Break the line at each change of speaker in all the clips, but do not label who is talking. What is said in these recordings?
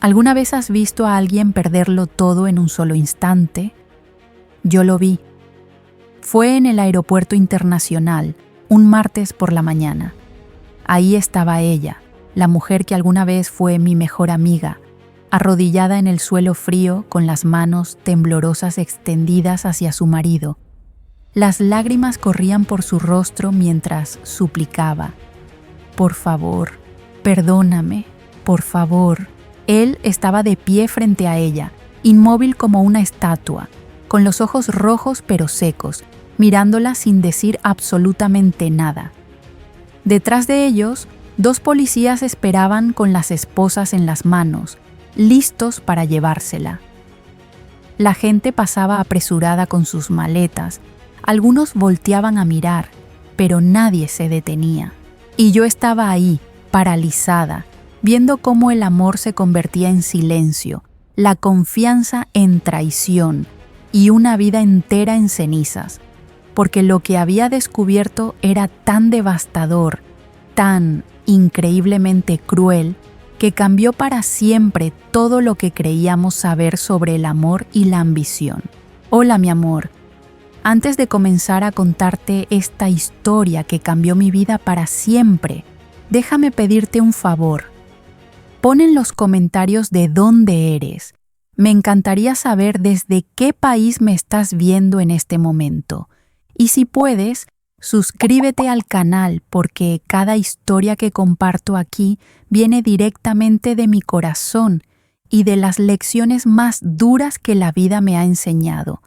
¿Alguna vez has visto a alguien perderlo todo en un solo instante? Yo lo vi. Fue en el aeropuerto internacional, un martes por la mañana. Ahí estaba ella, la mujer que alguna vez fue mi mejor amiga, arrodillada en el suelo frío con las manos temblorosas extendidas hacia su marido. Las lágrimas corrían por su rostro mientras suplicaba: «Por favor, perdóname, por favor». Él estaba de pie frente a ella, inmóvil como una estatua, con los ojos rojos pero secos, mirándola sin decir absolutamente nada. Detrás de ellos, 2 policías esperaban con las esposas en las manos, listos para llevársela. La gente pasaba apresurada con sus maletas, algunos volteaban a mirar, pero nadie se detenía. Y yo estaba ahí, paralizada, viendo cómo el amor se convertía en silencio, la confianza en traición y una vida entera en cenizas, porque lo que había descubierto era tan devastador, tan increíblemente cruel, que cambió para siempre todo lo que creíamos saber sobre el amor y la ambición. Hola, mi amor. Antes de comenzar a contarte esta historia que cambió mi vida para siempre, déjame pedirte un favor. Pon en los comentarios de dónde eres. Me encantaría saber desde qué país me estás viendo en este momento. Y si puedes, suscríbete al canal porque cada historia que comparto aquí viene directamente de mi corazón y de las lecciones más duras que la vida me ha enseñado.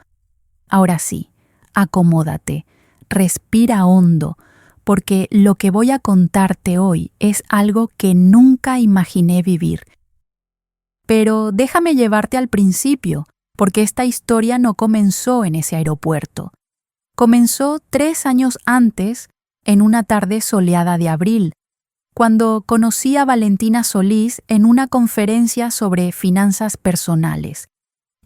Ahora sí, acomódate, respira hondo, porque lo que voy a contarte hoy es algo que nunca imaginé vivir. Pero déjame llevarte al principio, porque esta historia no comenzó en ese aeropuerto. Comenzó 3 años antes, en una tarde soleada de abril, cuando conocí a Valentina Solís en una conferencia sobre finanzas personales.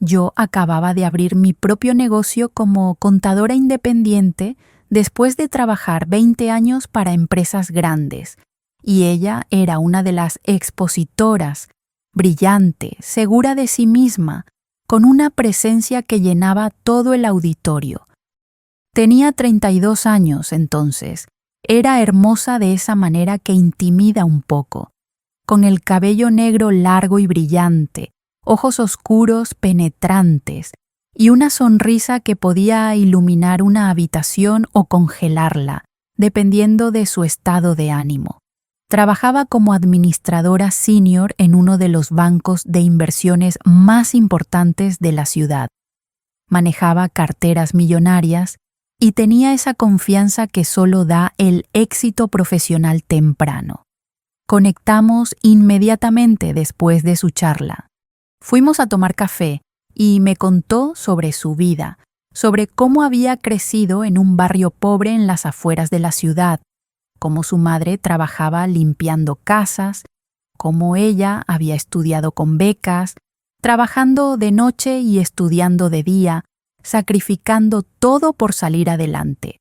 Yo acababa de abrir mi propio negocio como contadora independiente después de trabajar 20 años para empresas grandes, y ella era una de las expositoras, brillante, segura de sí misma, con una presencia que llenaba todo el auditorio. Tenía 32 años entonces. Era hermosa de esa manera que intimida un poco, con el cabello negro largo y brillante, ojos oscuros penetrantes, y una sonrisa que podía iluminar una habitación o congelarla, dependiendo de su estado de ánimo. Trabajaba como administradora senior en uno de los bancos de inversiones más importantes de la ciudad. Manejaba carteras millonarias y tenía esa confianza que solo da el éxito profesional temprano. Conectamos inmediatamente después de su charla. Fuimos a tomar café y me contó sobre su vida, sobre cómo había crecido en un barrio pobre en las afueras de la ciudad, cómo su madre trabajaba limpiando casas, cómo ella había estudiado con becas, trabajando de noche y estudiando de día, sacrificando todo por salir adelante.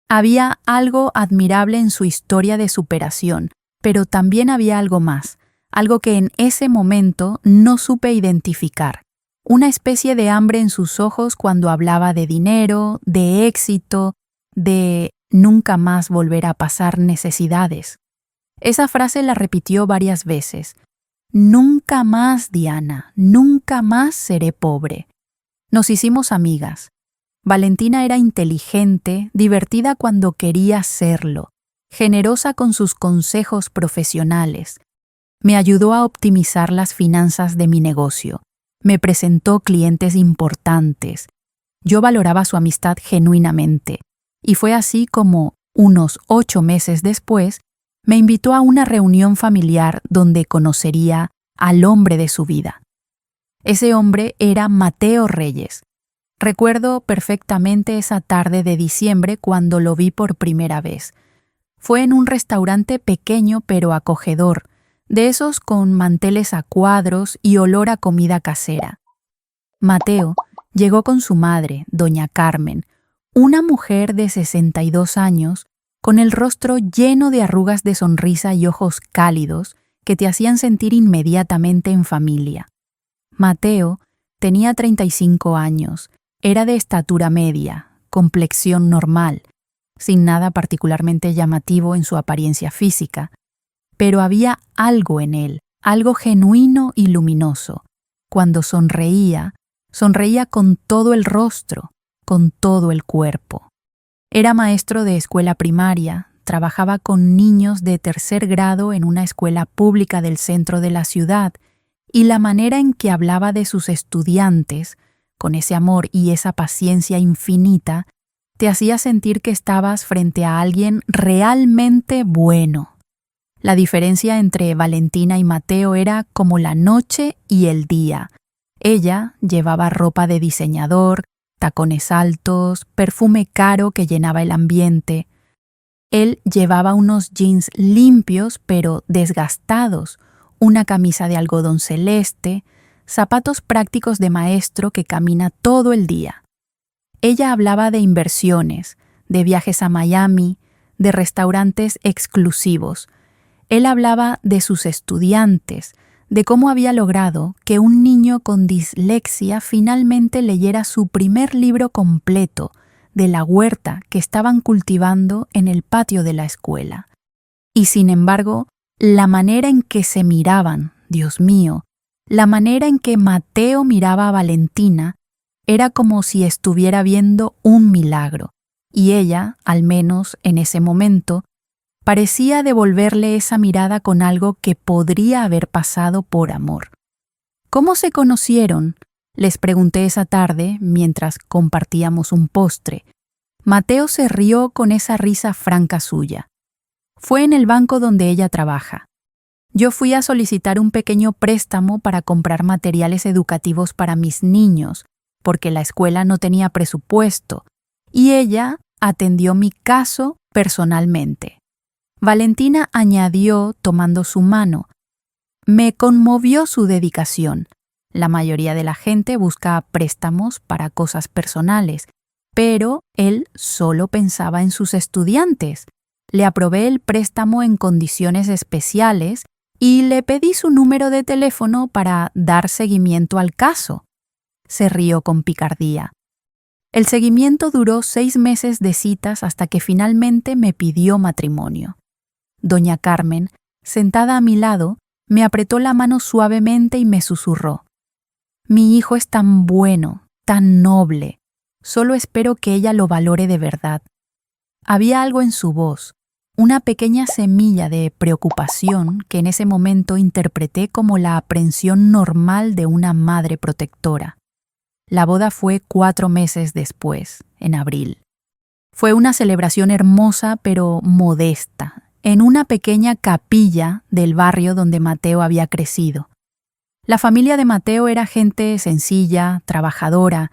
Había algo admirable en su historia de superación, pero también había algo más, algo que en ese momento no supe identificar. Una especie de hambre en sus ojos cuando hablaba de dinero, de éxito, de nunca más volver a pasar necesidades. Esa frase la repitió varias veces. Nunca más, Diana, nunca más seré pobre. Nos hicimos amigas. Valentina era inteligente, divertida cuando quería serlo, generosa con sus consejos profesionales. Me ayudó a optimizar las finanzas de mi negocio. Me presentó clientes importantes. Yo valoraba su amistad genuinamente. Y fue así como, unos 8 meses después, me invitó a una reunión familiar donde conocería al hombre de su vida. Ese hombre era Mateo Reyes. Recuerdo perfectamente esa tarde de diciembre cuando lo vi por primera vez. Fue en un restaurante pequeño pero acogedor, de esos con manteles a cuadros y olor a comida casera. Mateo llegó con su madre, doña Carmen, una mujer de 62 años, con el rostro lleno de arrugas de sonrisa y ojos cálidos, que te hacían sentir inmediatamente en familia. Mateo tenía 35 años, era de estatura media, complexión normal, sin nada particularmente llamativo en su apariencia física, pero había algo en él, algo genuino y luminoso. Cuando sonreía, sonreía con todo el rostro, con todo el cuerpo. Era maestro de escuela primaria, trabajaba con niños de tercer grado en una escuela pública del centro de la ciudad, y la manera en que hablaba de sus estudiantes, con ese amor y esa paciencia infinita, te hacía sentir que estabas frente a alguien realmente bueno. La diferencia entre Valentina y Mateo era como la noche y el día. Ella llevaba ropa de diseñador, tacones altos, perfume caro que llenaba el ambiente. Él llevaba unos jeans limpios pero desgastados, una camisa de algodón celeste, zapatos prácticos de maestro que camina todo el día. Ella hablaba de inversiones, de viajes a Miami, de restaurantes exclusivos. Él hablaba de sus estudiantes, de cómo había logrado que un niño con dislexia finalmente leyera su primer libro completo, de la huerta que estaban cultivando en el patio de la escuela. Y sin embargo, la manera en que se miraban, Dios mío, la manera en que Mateo miraba a Valentina, era como si estuviera viendo un milagro, y ella, al menos en ese momento, parecía devolverle esa mirada con algo que podría haber pasado por amor. ¿Cómo se conocieron?, les pregunté esa tarde mientras compartíamos un postre. Mateo se rió con esa risa franca suya. Fue en el banco donde ella trabaja. Yo fui a solicitar un pequeño préstamo para comprar materiales educativos para mis niños, porque la escuela no tenía presupuesto, y ella atendió mi caso personalmente. Valentina añadió, tomando su mano: me conmovió su dedicación. La mayoría de la gente busca préstamos para cosas personales, pero él solo pensaba en sus estudiantes. Le aprobé el préstamo en condiciones especiales y le pedí su número de teléfono para dar seguimiento al caso. Se rió con picardía. El seguimiento duró 6 meses de citas hasta que finalmente me pidió matrimonio. Doña Carmen, sentada a mi lado, me apretó la mano suavemente y me susurró: mi hijo es tan bueno, tan noble. Solo espero que ella lo valore de verdad. Había algo en su voz, una pequeña semilla de preocupación que en ese momento interpreté como la aprensión normal de una madre protectora. La boda fue 4 meses después, en abril. Fue una celebración hermosa pero modesta, en una pequeña capilla del barrio donde Mateo había crecido. La familia de Mateo era gente sencilla, trabajadora,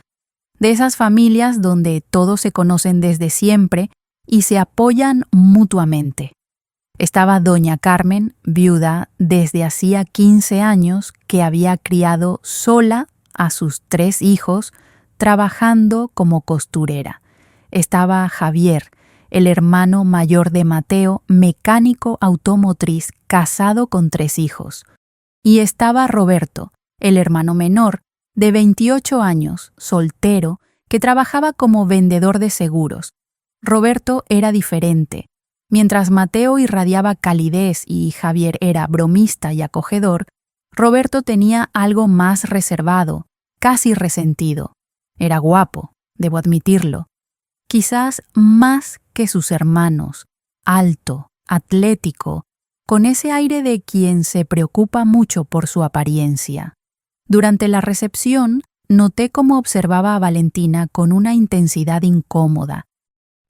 de esas familias donde todos se conocen desde siempre y se apoyan mutuamente. Estaba doña Carmen, viuda desde hacía 15 años, que había criado sola a sus 3 hijos, trabajando como costurera. Estaba Javier, el hermano mayor de Mateo, mecánico automotriz, casado con 3 hijos. Y estaba Roberto, el hermano menor, de 28 años, soltero, que trabajaba como vendedor de seguros. Roberto era diferente. Mientras Mateo irradiaba calidez y Javier era bromista y acogedor, Roberto tenía algo más reservado, casi resentido. Era guapo, debo admitirlo. Quizás más que sus hermanos, alto, atlético, con ese aire de quien se preocupa mucho por su apariencia. Durante la recepción, noté cómo observaba a Valentina con una intensidad incómoda.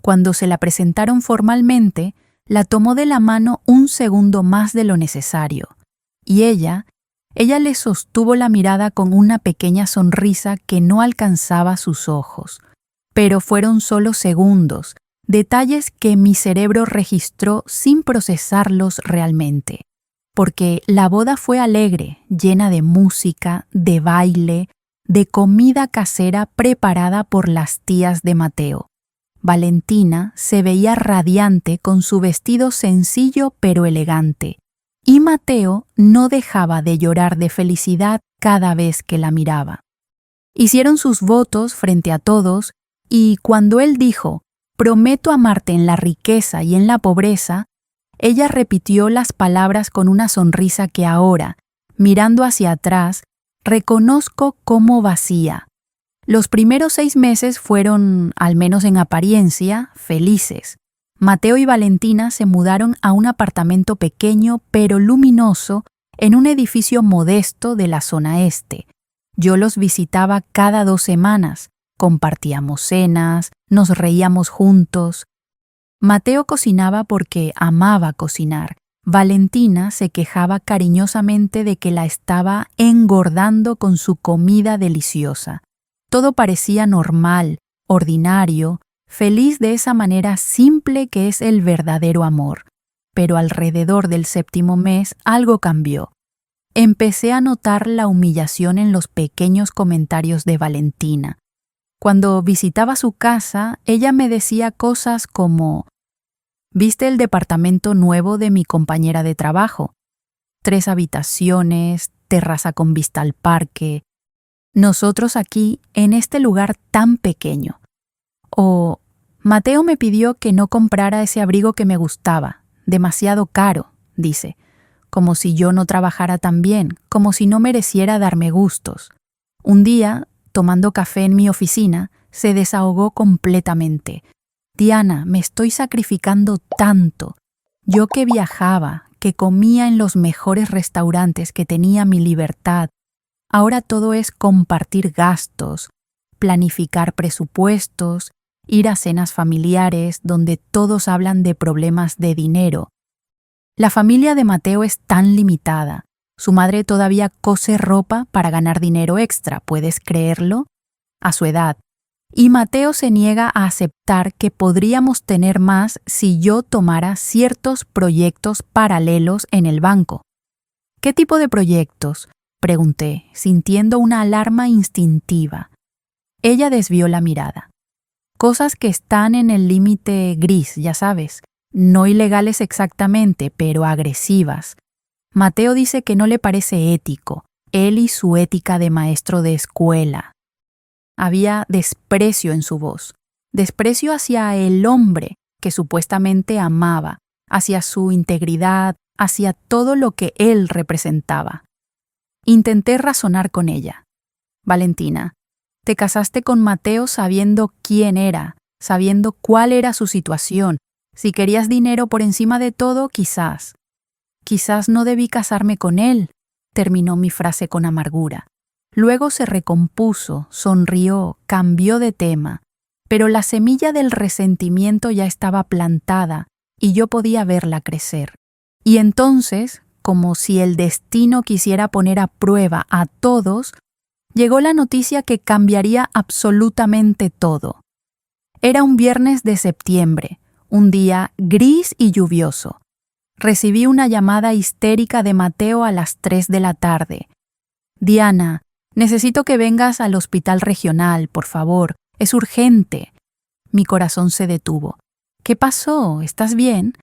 Cuando se la presentaron formalmente, la tomó de la mano un segundo más de lo necesario, y ella le sostuvo la mirada con una pequeña sonrisa que no alcanzaba sus ojos. Pero fueron solo segundos, detalles que mi cerebro registró sin procesarlos realmente. Porque la boda fue alegre, llena de música, de baile, de comida casera preparada por las tías de Mateo. Valentina se veía radiante con su vestido sencillo pero elegante, y Mateo no dejaba de llorar de felicidad cada vez que la miraba. Hicieron sus votos frente a todos y cuando él dijo, «Prometo amarte en la riqueza y en la pobreza», ella repitió las palabras con una sonrisa que ahora, mirando hacia atrás, reconozco como vacía. Los primeros 6 meses fueron, al menos en apariencia, felices. Mateo y Valentina se mudaron a un apartamento pequeño pero luminoso en un edificio modesto de la zona este. Yo los visitaba cada 2 semanas, compartíamos cenas, nos reíamos juntos. Mateo cocinaba porque amaba cocinar. Valentina se quejaba cariñosamente de que la estaba engordando con su comida deliciosa. Todo parecía normal, ordinario, feliz de esa manera simple que es el verdadero amor. Pero alrededor del 7º mes algo cambió. Empecé a notar la humillación en los pequeños comentarios de Valentina. Cuando visitaba su casa, ella me decía cosas como: «¿Viste el departamento nuevo de mi compañera de trabajo? 3 habitaciones, terraza con vista al parque. Nosotros aquí, en este lugar tan pequeño». O «Mateo me pidió que no comprara ese abrigo que me gustaba, demasiado caro», dice, como si yo no trabajara tan bien, como si no mereciera darme gustos. Un día, tomando café en mi oficina, se desahogó completamente. «Diana, me estoy sacrificando tanto. Yo que viajaba, que comía en los mejores restaurantes, que tenía mi libertad. Ahora todo es compartir gastos, planificar presupuestos, ir a cenas familiares donde todos hablan de problemas de dinero. La familia de Mateo es tan limitada. Su madre todavía cose ropa para ganar dinero extra, ¿puedes creerlo? A su edad. Y Mateo se niega a aceptar que podríamos tener más si yo tomara ciertos proyectos paralelos en el banco. «¿Qué tipo de proyectos?», pregunté, sintiendo una alarma instintiva. Ella desvió la mirada. «Cosas que están en el límite gris, ya sabes, no ilegales exactamente, pero agresivas. Mateo dice que no le parece ético, él y su ética de maestro de escuela». Había desprecio en su voz, desprecio hacia el hombre que supuestamente amaba, hacia su integridad, hacia todo lo que él representaba. Intenté razonar con ella. «Valentina, te casaste con Mateo sabiendo quién era, sabiendo cuál era su situación. Si querías dinero por encima de todo, quizás. Quizás no debí casarme con él», terminó mi frase con amargura. Luego se recompuso, sonrió, cambió de tema, pero la semilla del resentimiento ya estaba plantada y yo podía verla crecer. Y entonces, como si el destino quisiera poner a prueba a todos, llegó la noticia que cambiaría absolutamente todo. Era un viernes de septiembre, un día gris y lluvioso. Recibí una llamada histérica de Mateo a las 3 de la tarde. «Diana, necesito que vengas al hospital regional, por favor. Es urgente». Mi corazón se detuvo. «¿Qué pasó? ¿Estás bien?»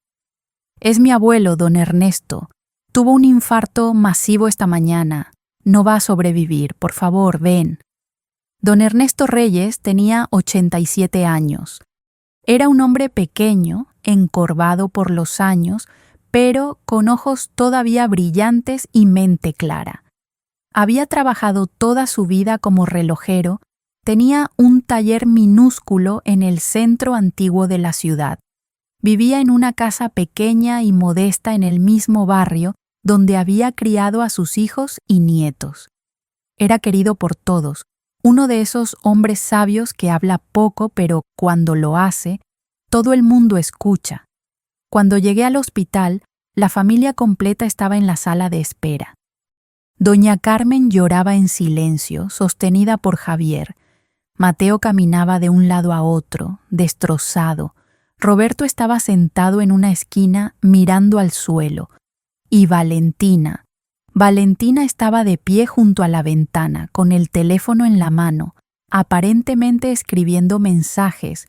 «Es mi abuelo, don Ernesto. Tuvo un infarto masivo esta mañana. No va a sobrevivir. Por favor, ven». Don Ernesto Reyes tenía 87 años. Era un hombre pequeño, encorvado por los años, pero con ojos todavía brillantes y mente clara. Había trabajado toda su vida como relojero, tenía un taller minúsculo en el centro antiguo de la ciudad. Vivía en una casa pequeña y modesta en el mismo barrio donde había criado a sus hijos y nietos. Era querido por todos, uno de esos hombres sabios que habla poco, pero cuando lo hace, todo el mundo escucha. Cuando llegué al hospital, la familia completa estaba en la sala de espera. Doña Carmen lloraba en silencio, sostenida por Javier. Mateo caminaba de un lado a otro, destrozado. Roberto estaba sentado en una esquina mirando al suelo. Y Valentina estaba de pie junto a la ventana, con el teléfono en la mano, aparentemente escribiendo mensajes,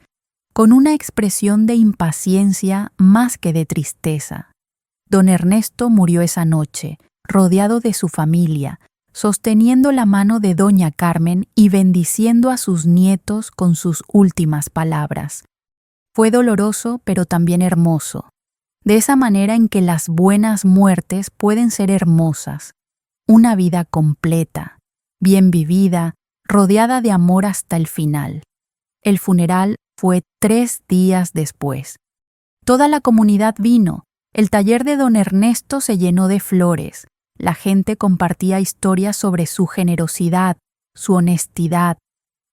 con una expresión de impaciencia más que de tristeza. Don Ernesto murió esa noche, rodeado de su familia, sosteniendo la mano de doña Carmen y bendiciendo a sus nietos con sus últimas palabras. Fue doloroso, pero también hermoso, de esa manera en que las buenas muertes pueden ser hermosas, una vida completa, bien vivida, rodeada de amor hasta el final. El funeral fue 3 días después. Toda la comunidad vino, el taller de don Ernesto se llenó de flores, la gente compartía historias sobre su generosidad, su honestidad,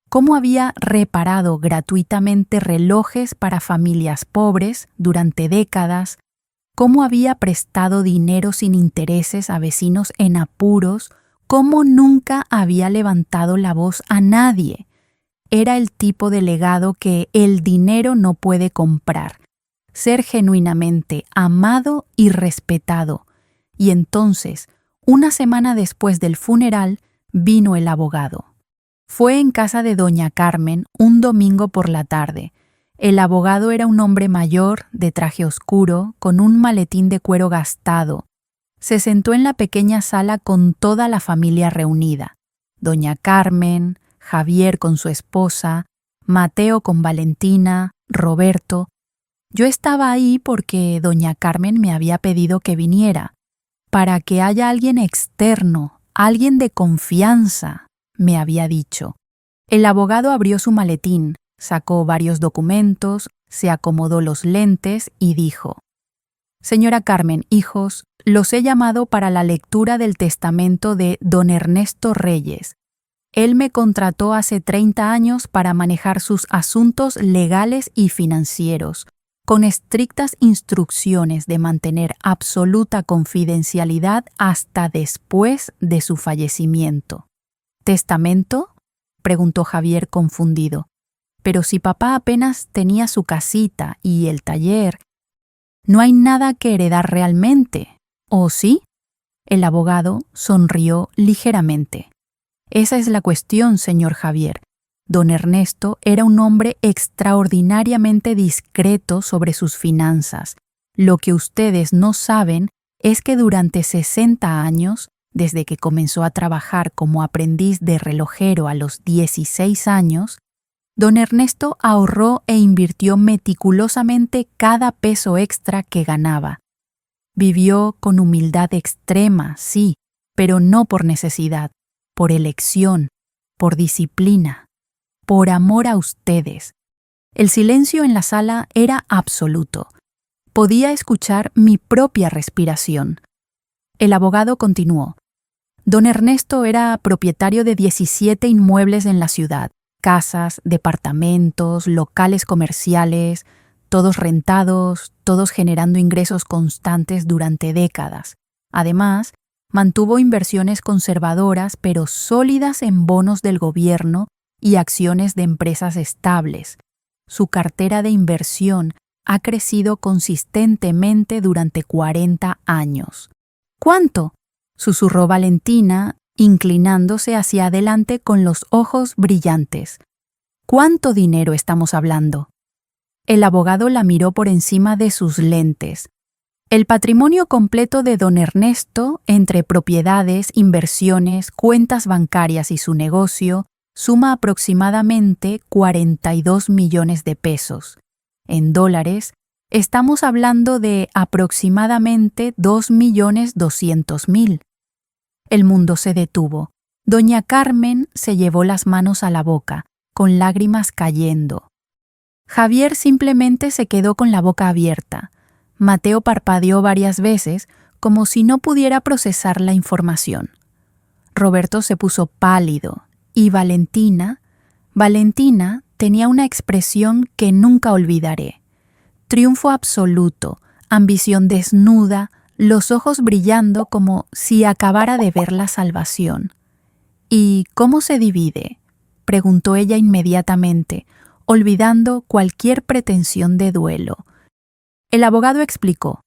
cómo había reparado gratuitamente relojes para familias pobres durante décadas, cómo había prestado dinero sin intereses a vecinos en apuros, cómo nunca había levantado la voz a nadie. Era el tipo de legado que el dinero no puede comprar. Ser genuinamente amado y respetado. Y entonces, una semana después del funeral, vino el abogado. Fue en casa de doña Carmen un domingo por la tarde. El abogado era un hombre mayor, de traje oscuro, con un maletín de cuero gastado. Se sentó en la pequeña sala con toda la familia reunida. Doña Carmen, Javier con su esposa, Mateo con Valentina, Roberto. Yo estaba ahí porque doña Carmen me había pedido que viniera, para que haya alguien externo, alguien de confianza, me había dicho. El abogado abrió su maletín, sacó varios documentos, se acomodó los lentes y dijo: «Señora Carmen, hijos, los he llamado para la lectura del testamento de don Ernesto Reyes. Él me contrató hace 30 años para manejar sus asuntos legales y financieros, con estrictas instrucciones de mantener absoluta confidencialidad hasta después de su fallecimiento». «¿Testamento?», preguntó Javier confundido. «Pero si papá apenas tenía su casita y el taller, no hay nada que heredar realmente, ¿o sí?». El abogado sonrió ligeramente. «Esa es la cuestión, señor Javier. Don Ernesto era un hombre extraordinariamente discreto sobre sus finanzas. Lo que ustedes no saben es que durante 60 años, desde que comenzó a trabajar como aprendiz de relojero a los 16 años, don Ernesto ahorró e invirtió meticulosamente cada peso extra que ganaba. Vivió con humildad extrema, sí, pero no por necesidad, por elección, por disciplina, por amor a ustedes. El silencio en la sala era absoluto. Podía escuchar mi propia respiración. El abogado continuó. Don Ernesto era propietario de 17 inmuebles en la ciudad, casas, departamentos, locales comerciales, todos rentados, todos generando ingresos constantes durante décadas. Además, mantuvo inversiones conservadoras pero sólidas en bonos del gobierno y acciones de empresas estables. Su cartera de inversión ha crecido consistentemente durante 40 años. «¿Cuánto?», susurró Valentina, inclinándose hacia adelante con los ojos brillantes. «¿Cuánto dinero estamos hablando?». El abogado la miró por encima de sus lentes. «El patrimonio completo de don Ernesto, entre propiedades, inversiones, cuentas bancarias y su negocio, suma aproximadamente 42 millones de pesos. En dólares, estamos hablando de aproximadamente 2.200.000. El mundo se detuvo. Doña Carmen se llevó las manos a la boca, con lágrimas cayendo. Javier simplemente se quedó con la boca abierta. Mateo parpadeó varias veces, como si no pudiera procesar la información. Roberto se puso pálido, y Valentina tenía una expresión que nunca olvidaré. Triunfo absoluto, ambición desnuda, los ojos brillando como si acabara de ver la salvación. «¿Y cómo se divide?», preguntó ella inmediatamente, olvidando cualquier pretensión de duelo. El abogado explicó.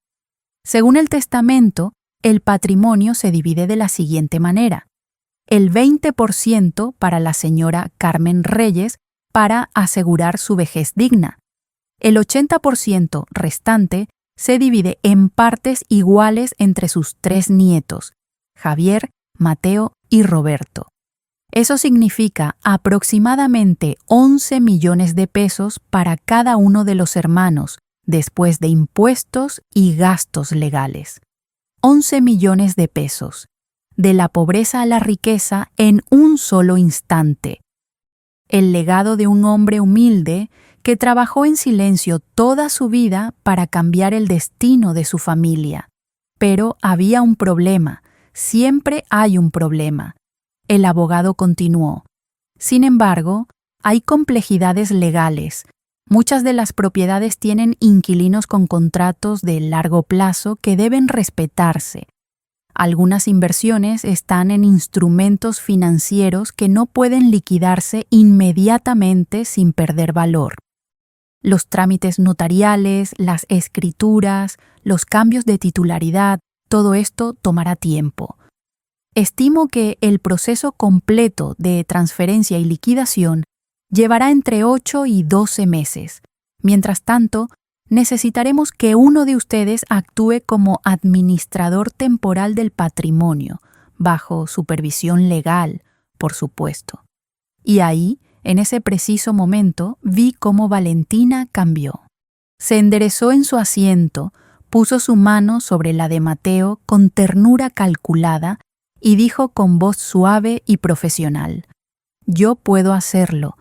«Según el testamento, el patrimonio se divide de la siguiente manera. El 20% para la señora Carmen Reyes para asegurar su vejez digna. El 80% restante se divide en partes iguales entre sus 3 nietos, Javier, Mateo y Roberto. Eso significa aproximadamente 11 millones de pesos para cada uno de los hermanos, después de impuestos y gastos legales. 11 millones de pesos, de la pobreza a la riqueza en un solo instante. El legado de un hombre humilde que trabajó en silencio toda su vida para cambiar el destino de su familia. Pero había un problema, siempre hay un problema. El abogado continuó. Sin embargo, hay complejidades legales. Muchas de las propiedades tienen inquilinos con contratos de largo plazo que deben respetarse. Algunas inversiones están en instrumentos financieros que no pueden liquidarse inmediatamente sin perder valor. Los trámites notariales, las escrituras, los cambios de titularidad, todo esto tomará tiempo. Estimo que el proceso completo de transferencia y liquidación llevará entre 8 y 12 meses. Mientras tanto, necesitaremos que uno de ustedes actúe como administrador temporal del patrimonio, bajo supervisión legal, por supuesto. Y ahí, en ese preciso momento, vi cómo Valentina cambió. Se enderezó en su asiento, puso su mano sobre la de Mateo con ternura calculada y dijo con voz suave y profesional: «Yo puedo hacerlo.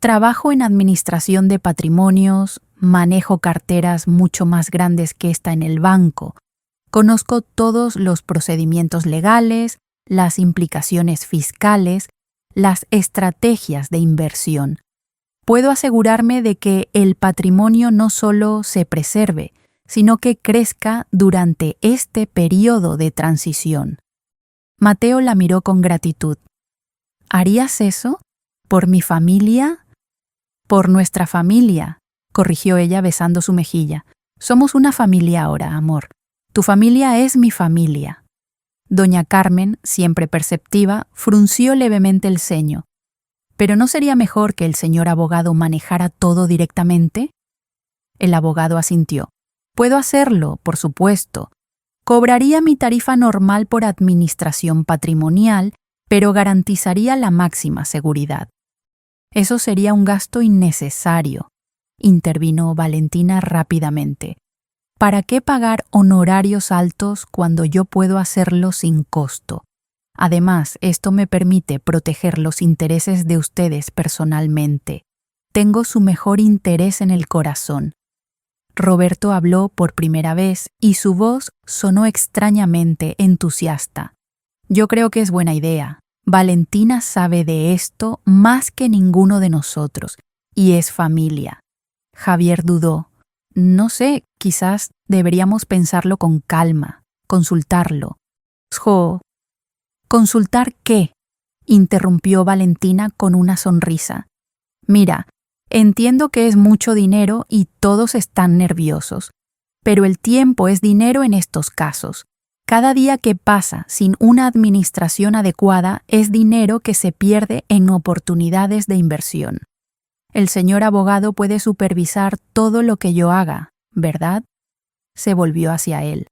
Trabajo en administración de patrimonios, manejo carteras mucho más grandes que esta en el banco. Conozco todos los procedimientos legales, las implicaciones fiscales, las estrategias de inversión. Puedo asegurarme de que el patrimonio no solo se preserve, sino que crezca durante este periodo de transición». Mateo la miró con gratitud. «¿Harías eso? ¿Por mi familia?» «Por nuestra familia», corrigió ella besando su mejilla. «Somos una familia ahora, amor. Tu familia es mi familia». Doña Carmen, siempre perceptiva, frunció levemente el ceño. ¿Pero no sería mejor que el señor abogado manejara todo directamente? El abogado asintió. «Puedo hacerlo, por supuesto. Cobraría mi tarifa normal por administración patrimonial, pero garantizaría la máxima seguridad». «Eso sería un gasto innecesario», intervino Valentina rápidamente. «¿Para qué pagar honorarios altos cuando yo puedo hacerlo sin costo? Además, esto me permite proteger los intereses de ustedes personalmente. Tengo su mejor interés en el corazón». Roberto habló por primera vez y su voz sonó extrañamente entusiasta. «Yo creo que es buena idea. Valentina sabe de esto más que ninguno de nosotros, y es familia». Javier dudó. «No sé, quizás deberíamos pensarlo con calma, consultarlo». «Jo». «¿Consultar qué?», interrumpió Valentina con una sonrisa. «Mira, entiendo que es mucho dinero y todos están nerviosos, pero el tiempo es dinero en estos casos. Cada día que pasa sin una administración adecuada es dinero que se pierde en oportunidades de inversión. El señor abogado puede supervisar todo lo que yo haga, ¿verdad?». Se volvió hacia él.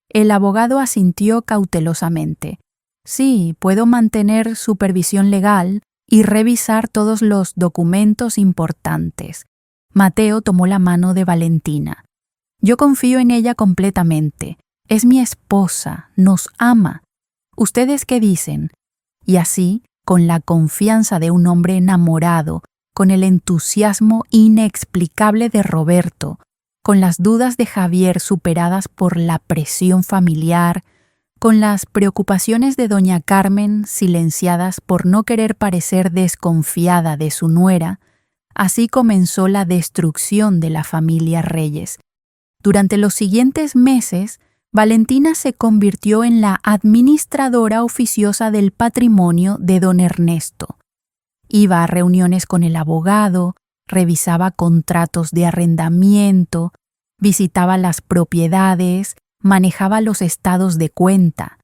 El abogado asintió cautelosamente. «Sí, puedo mantener supervisión legal y revisar todos los documentos importantes». Mateo tomó la mano de Valentina. «Yo confío en ella completamente. Es mi esposa, nos ama. ¿Ustedes qué dicen?». Y así, con la confianza de un hombre enamorado, con el entusiasmo inexplicable de Roberto, con las dudas de Javier superadas por la presión familiar, con las preocupaciones de doña Carmen silenciadas por no querer parecer desconfiada de su nuera, así comenzó la destrucción de la familia Reyes. Durante los siguientes meses, Valentina se convirtió en la administradora oficiosa del patrimonio de don Ernesto. Iba a reuniones con el abogado, revisaba contratos de arrendamiento, visitaba las propiedades, manejaba los estados de cuenta,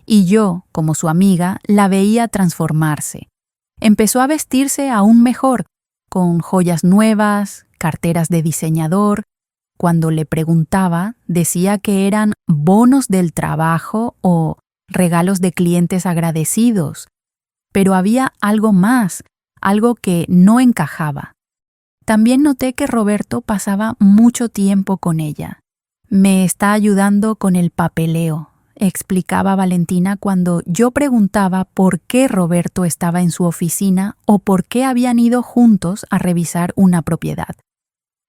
y yo, como su amiga, la veía transformarse. Empezó a vestirse aún mejor, con joyas nuevas, carteras de diseñador, cuando le preguntaba, decía que eran bonos del trabajo o regalos de clientes agradecidos, pero había algo más, algo que no encajaba. También noté que Roberto pasaba mucho tiempo con ella. Me está ayudando con el papeleo, explicaba Valentina cuando yo preguntaba por qué Roberto estaba en su oficina o por qué habían ido juntos a revisar una propiedad.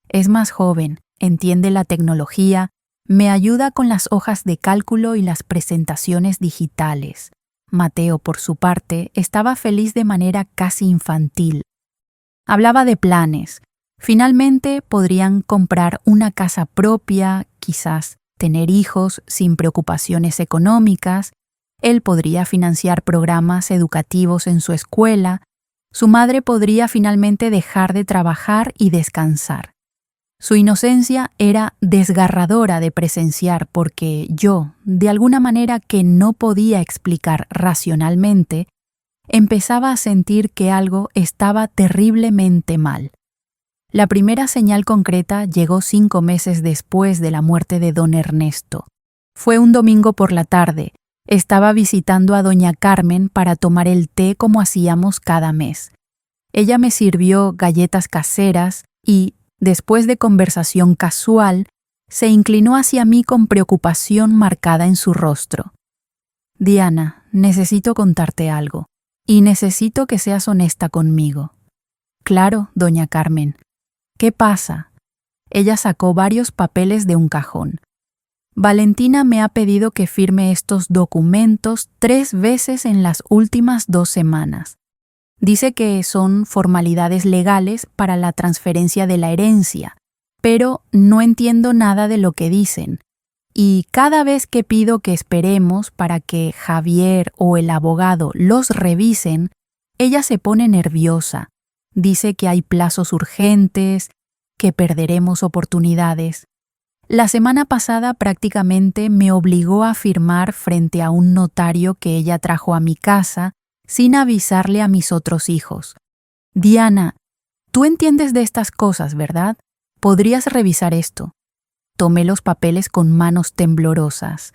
Es más joven, entiende la tecnología, me ayuda con las hojas de cálculo y las presentaciones digitales. Mateo, por su parte, estaba feliz de manera casi infantil. Hablaba de planes. Finalmente podrían comprar una casa propia, quizás tener hijos sin preocupaciones económicas. Él podría financiar programas educativos en su escuela. Su madre podría finalmente dejar de trabajar y descansar. Su inocencia era desgarradora de presenciar porque yo, de alguna manera que no podía explicar racionalmente, empezaba a sentir que algo estaba terriblemente mal. La primera señal concreta llegó 5 meses después de la muerte de don Ernesto. Fue un domingo por la tarde. Estaba visitando a doña Carmen para tomar el té como hacíamos cada mes. Ella me sirvió galletas caseras y, después de conversación casual, se inclinó hacia mí con preocupación marcada en su rostro. «Diana, necesito contarte algo, y necesito que seas honesta conmigo». «Claro, doña Carmen». «¿Qué pasa?» Ella sacó varios papeles de un cajón. «Valentina me ha pedido que firme estos documentos 3 veces en las últimas 2 semanas. Dice que son formalidades legales para la transferencia de la herencia, pero no entiendo nada de lo que dicen. Y cada vez que pido que esperemos para que Javier o el abogado los revisen, ella se pone nerviosa. Dice que hay plazos urgentes, que perderemos oportunidades. La semana pasada prácticamente me obligó a firmar frente a un notario que ella trajo a mi casa sin avisarle a mis otros hijos. Diana, tú entiendes de estas cosas, ¿verdad? ¿Podrías revisar esto?» Tomé los papeles con manos temblorosas.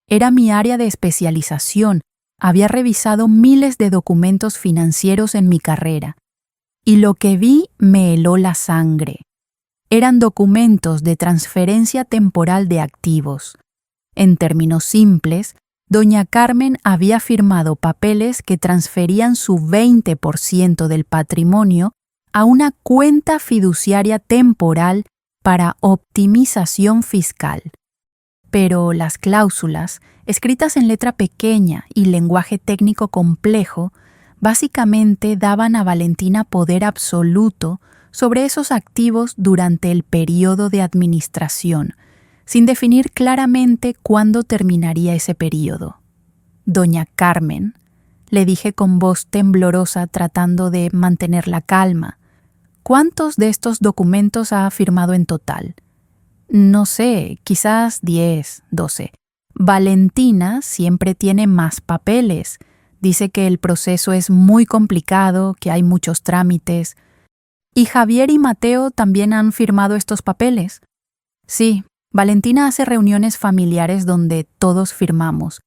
Era mi área de especialización. Había revisado miles de documentos financieros en mi carrera. Y lo que vi me heló la sangre. Eran documentos de transferencia temporal de activos. En términos simples, doña Carmen había firmado papeles que transferían su 20% del patrimonio a una cuenta fiduciaria temporal para optimización fiscal. Pero las cláusulas, escritas en letra pequeña y lenguaje técnico complejo, básicamente daban a Valentina poder absoluto sobre esos activos durante el periodo de administración, sin definir claramente cuándo terminaría ese periodo. «Doña Carmen», le dije con voz temblorosa tratando de mantener la calma, «¿cuántos de estos documentos ha firmado en total?» «No sé, quizás 10, 12. Valentina siempre tiene más papeles. Dice que el proceso es muy complicado, que hay muchos trámites». «¿Y Javier y Mateo también han firmado estos papeles?» «Sí, Valentina hace reuniones familiares donde todos firmamos,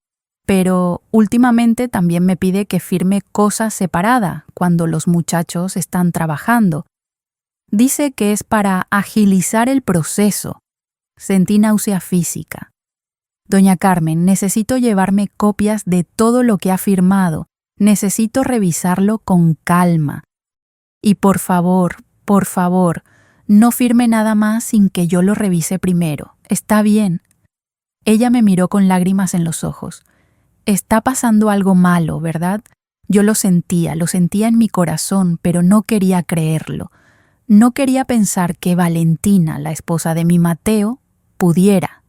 pero últimamente también me pide que firme cosa separada cuando los muchachos están trabajando. Dice que es para agilizar el proceso». Sentí náusea física. «Doña Carmen, necesito llevarme copias de todo lo que ha firmado. Necesito revisarlo con calma. Y por favor, no firme nada más sin que yo lo revise primero. ¿Está bien?» Ella me miró con lágrimas en los ojos. «Está pasando algo malo, ¿verdad?» Yo lo sentía en mi corazón, pero no quería creerlo. No quería pensar que Valentina, la esposa de mi Mateo, pudiera.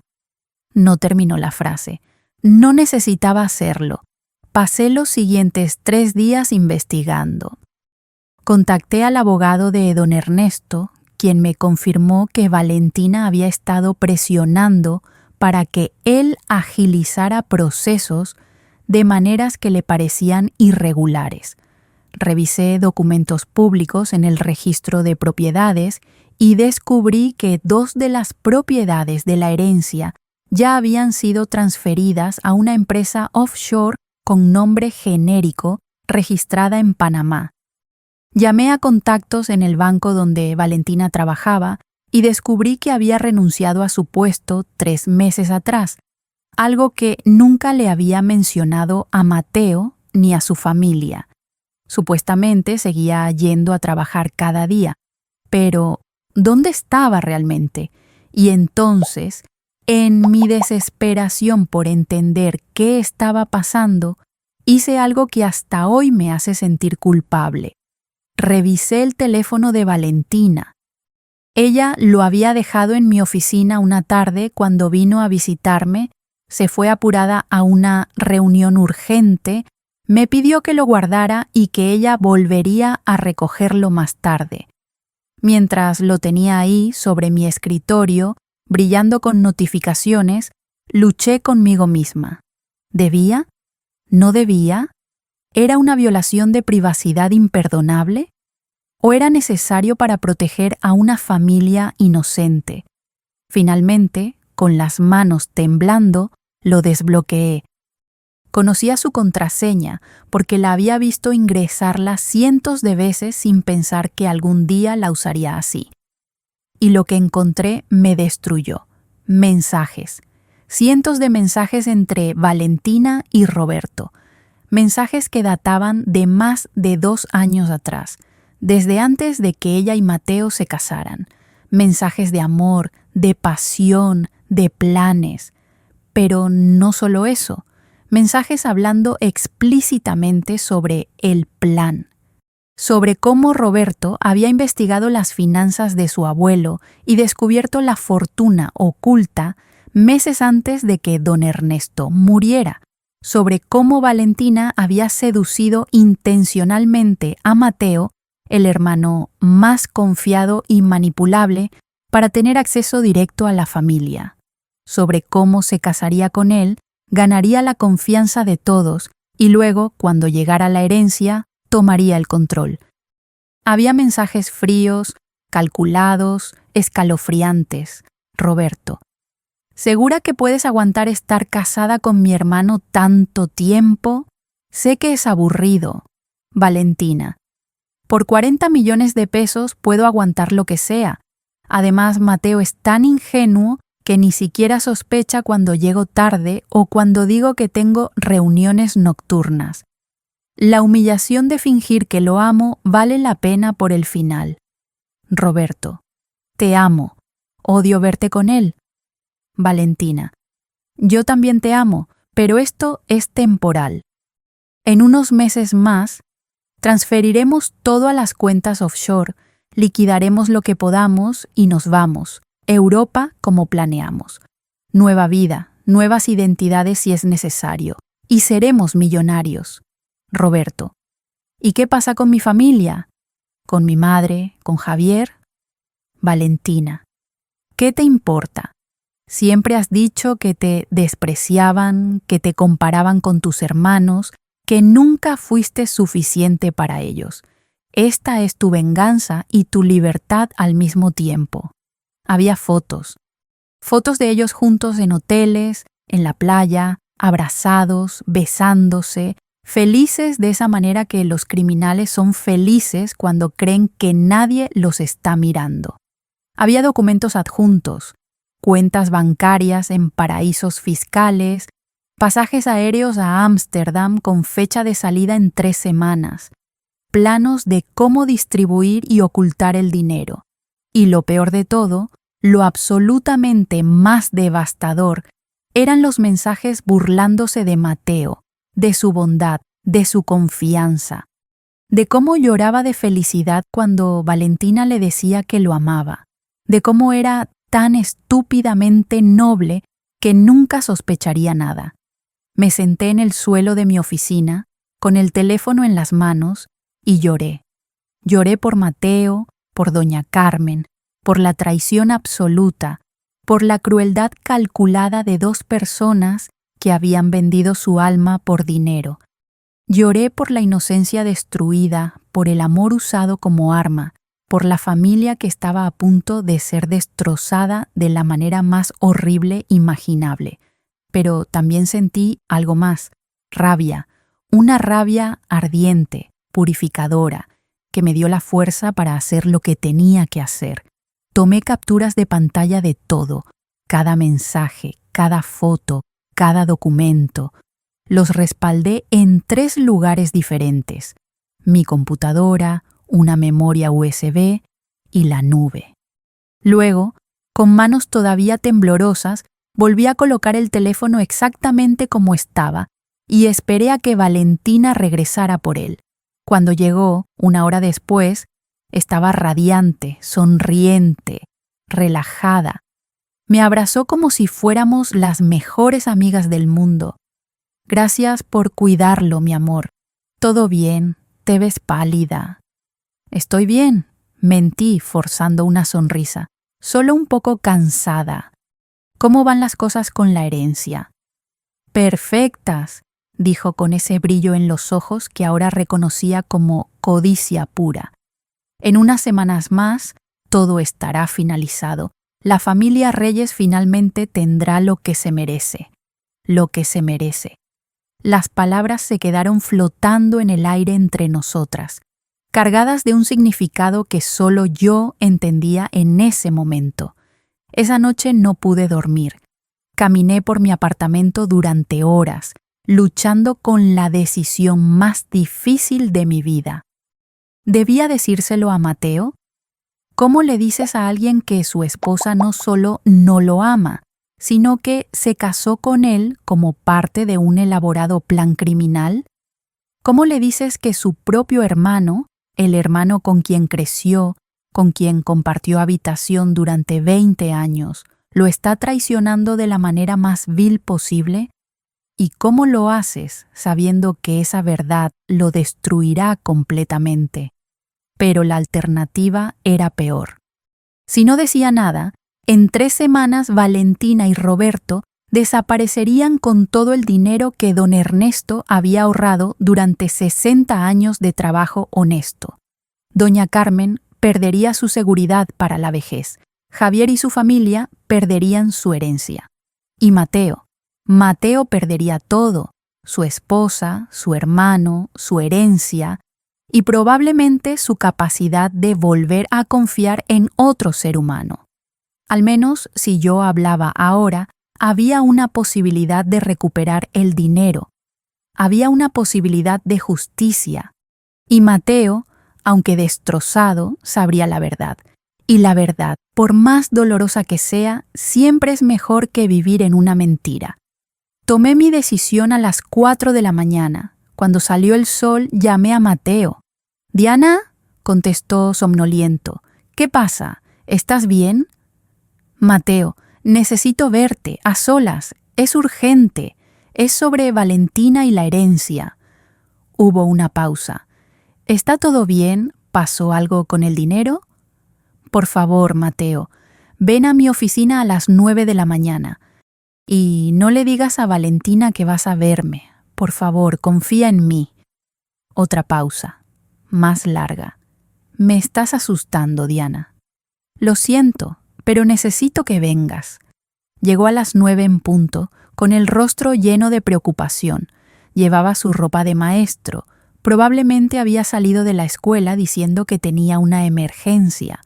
No terminó la frase. No necesitaba hacerlo. Pasé los siguientes 3 días investigando. Contacté al abogado de don Ernesto, quien me confirmó que Valentina había estado presionando para que él agilizara procesos de maneras que le parecían irregulares. Revisé documentos públicos en el registro de propiedades y descubrí que 2 de las propiedades de la herencia ya habían sido transferidas a una empresa offshore con nombre genérico registrada en Panamá. Llamé a contactos en el banco donde Valentina trabajaba y descubrí que había renunciado a su puesto 3 meses atrás, algo que nunca le había mencionado a Mateo ni a su familia. Supuestamente seguía yendo a trabajar cada día, pero ¿dónde estaba realmente? Y entonces, en mi desesperación por entender qué estaba pasando, hice algo que hasta hoy me hace sentir culpable. Revisé el teléfono de Valentina. Ella lo había dejado en mi oficina una tarde cuando vino a visitarme, se fue apurada a una reunión urgente, me pidió que lo guardara y que ella volvería a recogerlo más tarde. Mientras lo tenía ahí sobre mi escritorio, brillando con notificaciones, luché conmigo misma. ¿Debía? ¿No debía? ¿Era una violación de privacidad imperdonable? ¿O era necesario para proteger a una familia inocente? Finalmente, con las manos temblando, lo desbloqueé. Conocía su contraseña porque la había visto ingresarla cientos de veces sin pensar que algún día la usaría así. Y lo que encontré me destruyó. Mensajes. Cientos de mensajes entre Valentina y Roberto. Mensajes que databan de más de 2 años atrás, desde antes de que ella y Mateo se casaran. Mensajes de amor, de pasión, de planes. Pero no solo eso. Mensajes hablando explícitamente sobre el plan, sobre cómo Roberto había investigado las finanzas de su abuelo y descubierto la fortuna oculta meses antes de que don Ernesto muriera, sobre cómo Valentina había seducido intencionalmente a Mateo, el hermano más confiado y manipulable, para tener acceso directo a la familia, sobre cómo se casaría con él, ganaría la confianza de todos y luego, cuando llegara la herencia, tomaría el control. Había mensajes fríos, calculados, escalofriantes. Roberto: ¿segura que puedes aguantar estar casada con mi hermano tanto tiempo? Sé que es aburrido. Valentina: por 40 millones de pesos puedo aguantar lo que sea. Además, Mateo es tan ingenuo que ni siquiera sospecha cuando llego tarde o cuando digo que tengo reuniones nocturnas. La humillación de fingir que lo amo vale la pena por el final. Roberto: te amo. Odio verte con él. Valentina: yo también te amo, pero esto es temporal. En unos meses más, transferiremos todo a las cuentas offshore, liquidaremos lo que podamos y nos vamos. Europa como planeamos. Nueva vida, nuevas identidades si es necesario. Y seremos millonarios. Roberto: ¿y qué pasa con mi familia? ¿Con mi madre? ¿Con Javier? Valentina: ¿qué te importa? Siempre has dicho que te despreciaban, que te comparaban con tus hermanos, que nunca fuiste suficiente para ellos. Esta es tu venganza y tu libertad al mismo tiempo. Había fotos de ellos juntos en hoteles, en la playa, abrazados, besándose, felices de esa manera que los criminales son felices cuando creen que nadie los está mirando. Había documentos adjuntos, cuentas bancarias en paraísos fiscales, pasajes aéreos a Ámsterdam con fecha de salida en 3 semanas, planos de cómo distribuir y ocultar el dinero. Y lo peor de todo, lo absolutamente más devastador, eran los mensajes burlándose de Mateo, de su bondad, de su confianza, de cómo lloraba de felicidad cuando Valentina le decía que lo amaba, de cómo era tan estúpidamente noble que nunca sospecharía nada. Me senté en el suelo de mi oficina, con el teléfono en las manos, y lloré. Lloré por Mateo, por doña Carmen, por la traición absoluta, por la crueldad calculada de 2 personas que habían vendido su alma por dinero. Lloré por la inocencia destruida, por el amor usado como arma, por la familia que estaba a punto de ser destrozada de la manera más horrible imaginable. Pero también sentí algo más, rabia, una rabia ardiente, purificadora, que me dio la fuerza para hacer lo que tenía que hacer. Tomé capturas de pantalla de todo, cada mensaje, cada foto, cada documento. Los respaldé en 3 lugares diferentes: mi computadora, una memoria USB y la nube. Luego, con manos todavía temblorosas, volví a colocar el teléfono exactamente como estaba y esperé a que Valentina regresara por él. Cuando llegó, 1 hora después, estaba radiante, sonriente, relajada. Me abrazó como si fuéramos las mejores amigas del mundo. Gracias por cuidarlo, mi amor. Todo bien, te ves pálida. Estoy bien, mentí forzando una sonrisa, solo un poco cansada. ¿Cómo van las cosas con la herencia? Perfectas, dijo con ese brillo en los ojos que ahora reconocía como codicia pura. En unas semanas más, todo estará finalizado. La familia Reyes finalmente tendrá lo que se merece. Lo que se merece. Las palabras se quedaron flotando en el aire entre nosotras, cargadas de un significado que solo yo entendía en ese momento. Esa noche no pude dormir. Caminé por mi apartamento durante horas, luchando con la decisión más difícil de mi vida. ¿Debía decírselo a Mateo? ¿Cómo le dices a alguien que su esposa no solo no lo ama, sino que se casó con él como parte de un elaborado plan criminal? ¿Cómo le dices que su propio hermano, el hermano con quien creció, con quien compartió habitación durante 20 años, lo está traicionando de la manera más vil posible? ¿Y cómo lo haces sabiendo que esa verdad lo destruirá completamente? Pero la alternativa era peor. Si no decía nada, en 3 semanas Valentina y Roberto desaparecerían con todo el dinero que don Ernesto había ahorrado durante 60 años de trabajo honesto. Doña Carmen perdería su seguridad para la vejez. Javier y su familia perderían su herencia. Y Mateo perdería todo: su esposa, su hermano, su herencia y probablemente su capacidad de volver a confiar en otro ser humano. Al menos si yo hablaba ahora, había una posibilidad de recuperar el dinero. Había una posibilidad de justicia. Y Mateo, aunque destrozado, sabría la verdad. Y la verdad, por más dolorosa que sea, siempre es mejor que vivir en una mentira. Tomé mi decisión a las 4 de la mañana. Cuando salió el sol, llamé a Mateo. «¿Diana?», contestó somnoliento. «¿Qué pasa? ¿Estás bien?» «Mateo, necesito verte, a solas. Es urgente. Es sobre Valentina y la herencia». Hubo una pausa. «¿Está todo bien? ¿Pasó algo con el dinero?» «Por favor, Mateo, ven a mi oficina a las 9 de la mañana. Y no le digas a Valentina que vas a verme. Por favor, confía en mí». Otra pausa, más larga. «Me estás asustando, Diana». «Lo siento, pero necesito que vengas». Llegó a las 9 en punto, con el rostro lleno de preocupación. Llevaba su ropa de maestro. Probablemente había salido de la escuela diciendo que tenía una emergencia.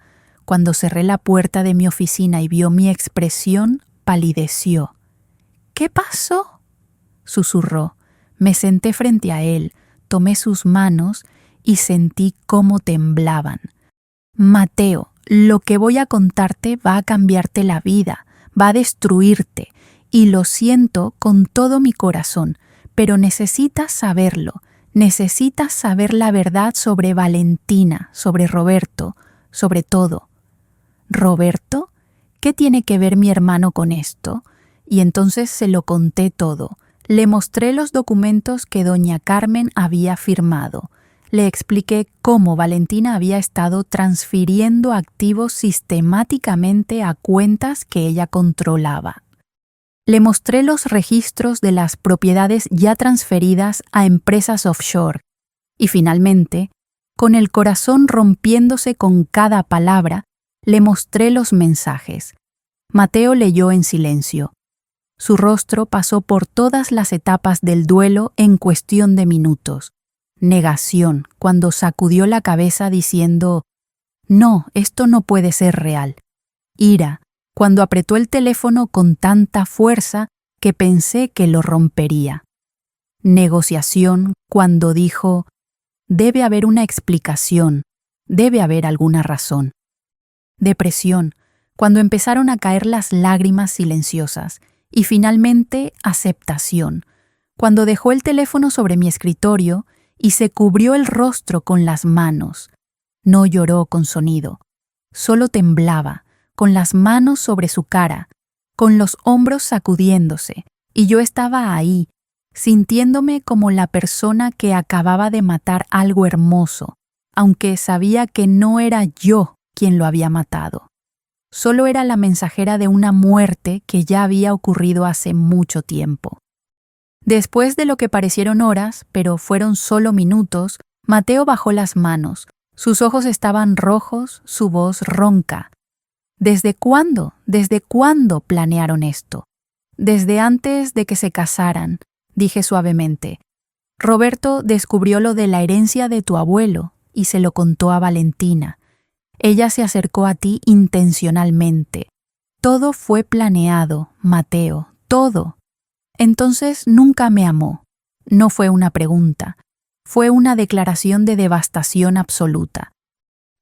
Cuando cerré la puerta de mi oficina y vio mi expresión, palideció. «¿Qué pasó?», susurró. Me senté frente a él, tomé sus manos y sentí cómo temblaban. «Mateo, lo que voy a contarte va a cambiarte la vida, va a destruirte, y lo siento con todo mi corazón, pero necesitas saberlo. Necesitas saber la verdad sobre Valentina, sobre Roberto, sobre todo». «¿Roberto? ¿Qué tiene que ver mi hermano con esto?». Y entonces se lo conté todo. Le mostré los documentos que doña Carmen había firmado. Le expliqué cómo Valentina había estado transfiriendo activos sistemáticamente a cuentas que ella controlaba. Le mostré los registros de las propiedades ya transferidas a empresas offshore. Y finalmente, Con el corazón rompiéndose con cada palabra, le mostré los mensajes. Mateo leyó en silencio. Su rostro pasó por todas las etapas del duelo en cuestión de minutos. Negación, cuando sacudió la cabeza diciendo, «No, esto no puede ser real». Ira, cuando apretó el teléfono con tanta fuerza que pensé que lo rompería. Negociación, cuando dijo, «Debe haber una explicación, debe haber alguna razón». Depresión, cuando empezaron a caer las lágrimas silenciosas. Y finalmente, aceptación, cuando dejó el teléfono sobre mi escritorio y se cubrió el rostro con las manos. No lloró con sonido, solo temblaba, con las manos sobre su cara, con los hombros sacudiéndose, y yo estaba ahí, sintiéndome como la persona que acababa de matar algo hermoso, aunque sabía que no era yo quien lo había matado. Solo era la mensajera de una muerte que ya había ocurrido hace mucho tiempo. Después de lo que parecieron horas, pero fueron solo minutos, Mateo bajó las manos. Sus ojos estaban rojos, su voz ronca. ¿Desde cuándo? ¿Desde cuándo planearon esto? Desde antes de que se casaran, dije suavemente. Roberto descubrió lo de la herencia de tu abuelo y se lo contó a Valentina. Ella se acercó a ti intencionalmente. Todo fue planeado, Mateo, todo. Entonces nunca me amó. No fue una pregunta. Fue una declaración de devastación absoluta.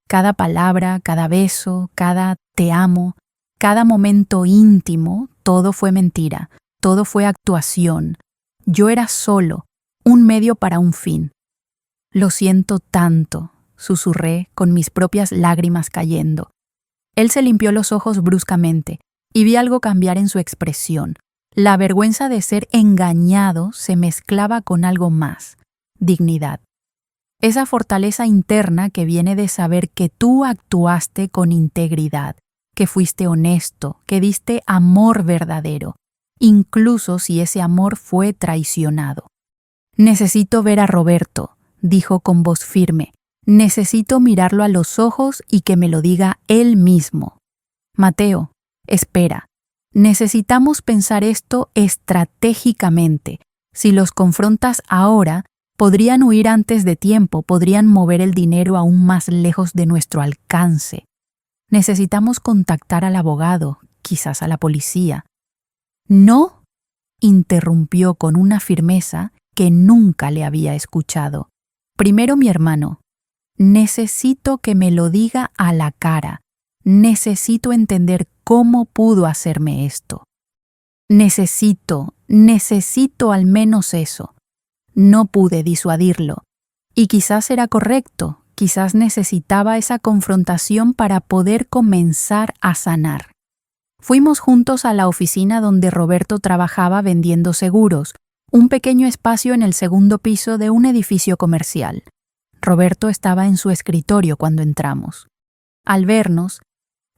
Cada palabra, cada beso, cada te amo, cada momento íntimo, todo fue mentira, todo fue actuación. Yo era solo, un medio para un fin. Lo siento tanto, susurré con mis propias lágrimas cayendo. Él se limpió los ojos bruscamente y vi algo cambiar en su expresión. La vergüenza de ser engañado se mezclaba con algo más, dignidad. Esa fortaleza interna que viene de saber que tú actuaste con integridad, que fuiste honesto, que diste amor verdadero, incluso si ese amor fue traicionado. Necesito ver a Roberto, dijo con voz firme. Necesito mirarlo a los ojos y que me lo diga él mismo. Mateo, espera. Necesitamos pensar esto estratégicamente. Si los confrontas ahora, podrían huir antes de tiempo, podrían mover el dinero aún más lejos de nuestro alcance. Necesitamos contactar al abogado, quizás a la policía. No, interrumpió con una firmeza que nunca le había escuchado. Primero mi hermano. Necesito que me lo diga a la cara. Necesito entender cómo pudo hacerme esto. Necesito al menos eso. No pude disuadirlo. Y quizás era correcto, quizás necesitaba esa confrontación para poder comenzar a sanar. Fuimos juntos a la oficina donde Roberto trabajaba vendiendo seguros, un pequeño espacio en el segundo piso de un edificio comercial. Roberto estaba en su escritorio cuando entramos. Al vernos,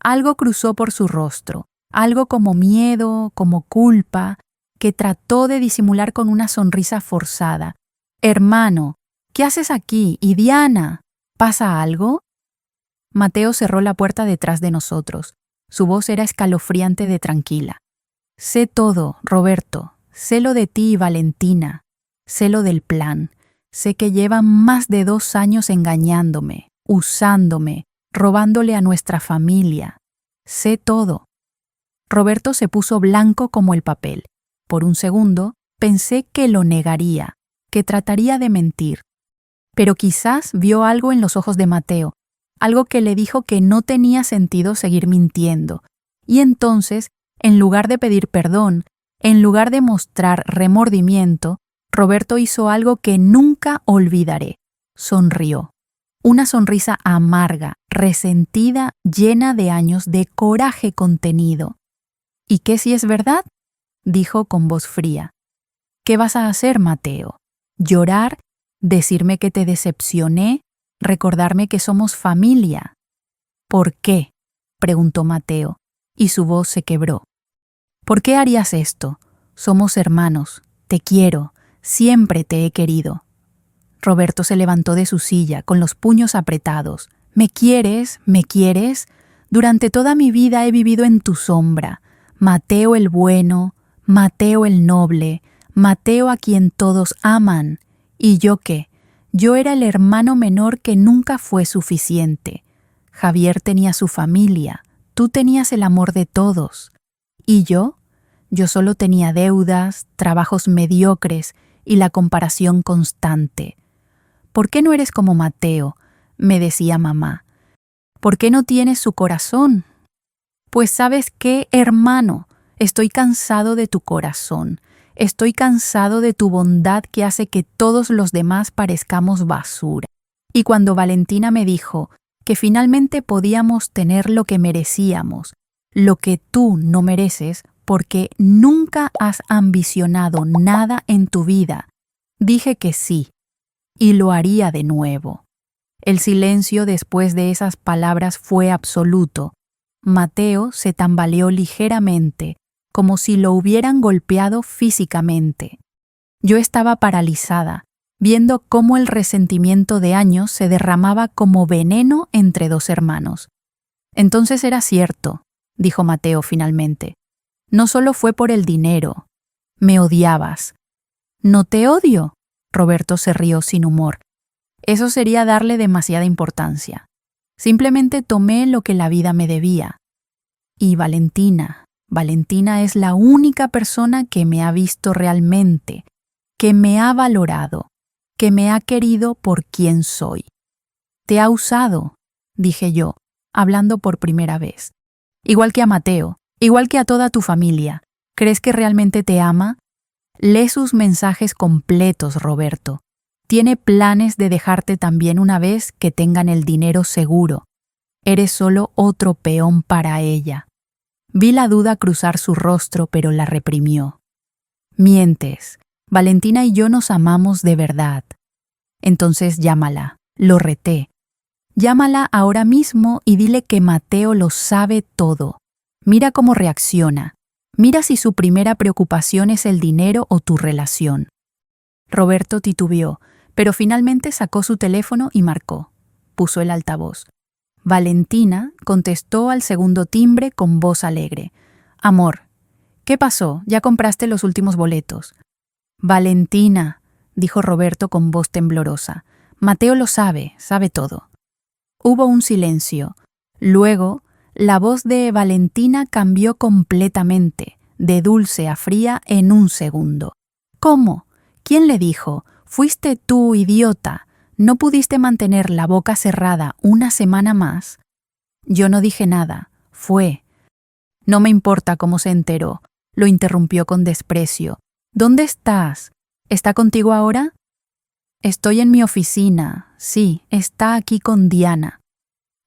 algo cruzó por su rostro, algo como miedo, como culpa, que trató de disimular con una sonrisa forzada. «Hermano, ¿qué haces aquí? ¿Y Diana? ¿Pasa algo?» Mateo cerró la puerta detrás de nosotros. Su voz era escalofriante de tranquila. «Sé todo, Roberto. Sé lo de ti y Valentina. Sé lo del plan. Sé que llevan más de 2 años engañándome, usándome, robándole a nuestra familia. Sé todo». Roberto se puso blanco como el papel. Por un segundo, pensé que lo negaría, que trataría de mentir. Pero quizás vio algo en los ojos de Mateo, algo que le dijo que no tenía sentido seguir mintiendo. Y entonces, en lugar de pedir perdón, en lugar de mostrar remordimiento, Roberto hizo algo que nunca olvidaré. Sonrió. Una sonrisa amarga, resentida, llena de años de coraje contenido. «¿Y qué si es verdad?», dijo con voz fría. «¿Qué vas a hacer, Mateo? ¿Llorar? ¿Decirme que te decepcioné? ¿Recordarme que somos familia?» «¿Por qué?», preguntó Mateo, y su voz se quebró. «¿Por qué harías esto? Somos hermanos. Te quiero. Siempre te he querido». Roberto se levantó de su silla, con los puños apretados. ¿Me quieres? ¿Me quieres? Durante toda mi vida he vivido en tu sombra. Mateo el bueno, Mateo el noble, Mateo a quien todos aman. ¿Y yo qué? Yo era el hermano menor que nunca fue suficiente. Javier tenía su familia, tú tenías el amor de todos. ¿Y yo? Yo solo tenía deudas, trabajos mediocres y la comparación constante. ¿Por qué no eres como Mateo?, me decía mamá. ¿Por qué no tienes su corazón? Pues ¿sabes qué, hermano? Estoy cansado de tu corazón. Estoy cansado de tu bondad que hace que todos los demás parezcamos basura. Y cuando Valentina me dijo que finalmente podíamos tener lo que merecíamos, lo que tú no mereces porque nunca has ambicionado nada en tu vida, dije que sí, y lo haría de nuevo. El silencio después de esas palabras fue absoluto. Mateo se tambaleó ligeramente, como si lo hubieran golpeado físicamente. Yo estaba paralizada, viendo cómo el resentimiento de años se derramaba como veneno entre dos hermanos. Entonces era cierto, dijo Mateo finalmente. No solo fue por el dinero. Me odiabas. No te odio. Roberto se rió sin humor. Eso sería darle demasiada importancia. Simplemente tomé lo que la vida me debía. Y Valentina es la única persona que me ha visto realmente, que me ha valorado, que me ha querido por quien soy. Te ha usado, dije yo, hablando por primera vez. Igual que a Mateo, igual que a toda tu familia. ¿Crees que realmente te ama? Lee sus mensajes completos, Roberto. Tiene planes de dejarte también una vez que tengan el dinero seguro. Eres solo otro peón para ella. Vi la duda cruzar su rostro, pero la reprimió. Mientes. Valentina y yo nos amamos de verdad. Entonces llámala. Lo reté. Llámala ahora mismo y dile que Mateo lo sabe todo. Mira cómo reacciona. Mira si su primera preocupación es el dinero o tu relación. Roberto titubeó, pero finalmente sacó su teléfono y marcó. Puso el altavoz. Valentina contestó al segundo timbre con voz alegre. Amor, ¿qué pasó? ¿Ya compraste los últimos boletos? Valentina, dijo Roberto con voz temblorosa. Mateo lo sabe todo. Hubo un silencio. Luego, la voz de Valentina cambió completamente, de dulce a fría en un segundo. ¿Cómo? ¿Quién le dijo? Fuiste tú, idiota. ¿No pudiste mantener la boca cerrada una semana más? Yo no dije nada. Fue. No me importa cómo se enteró. Lo interrumpió con desprecio. ¿Dónde estás? ¿Está contigo ahora? Estoy en mi oficina. Sí, está aquí con Diana.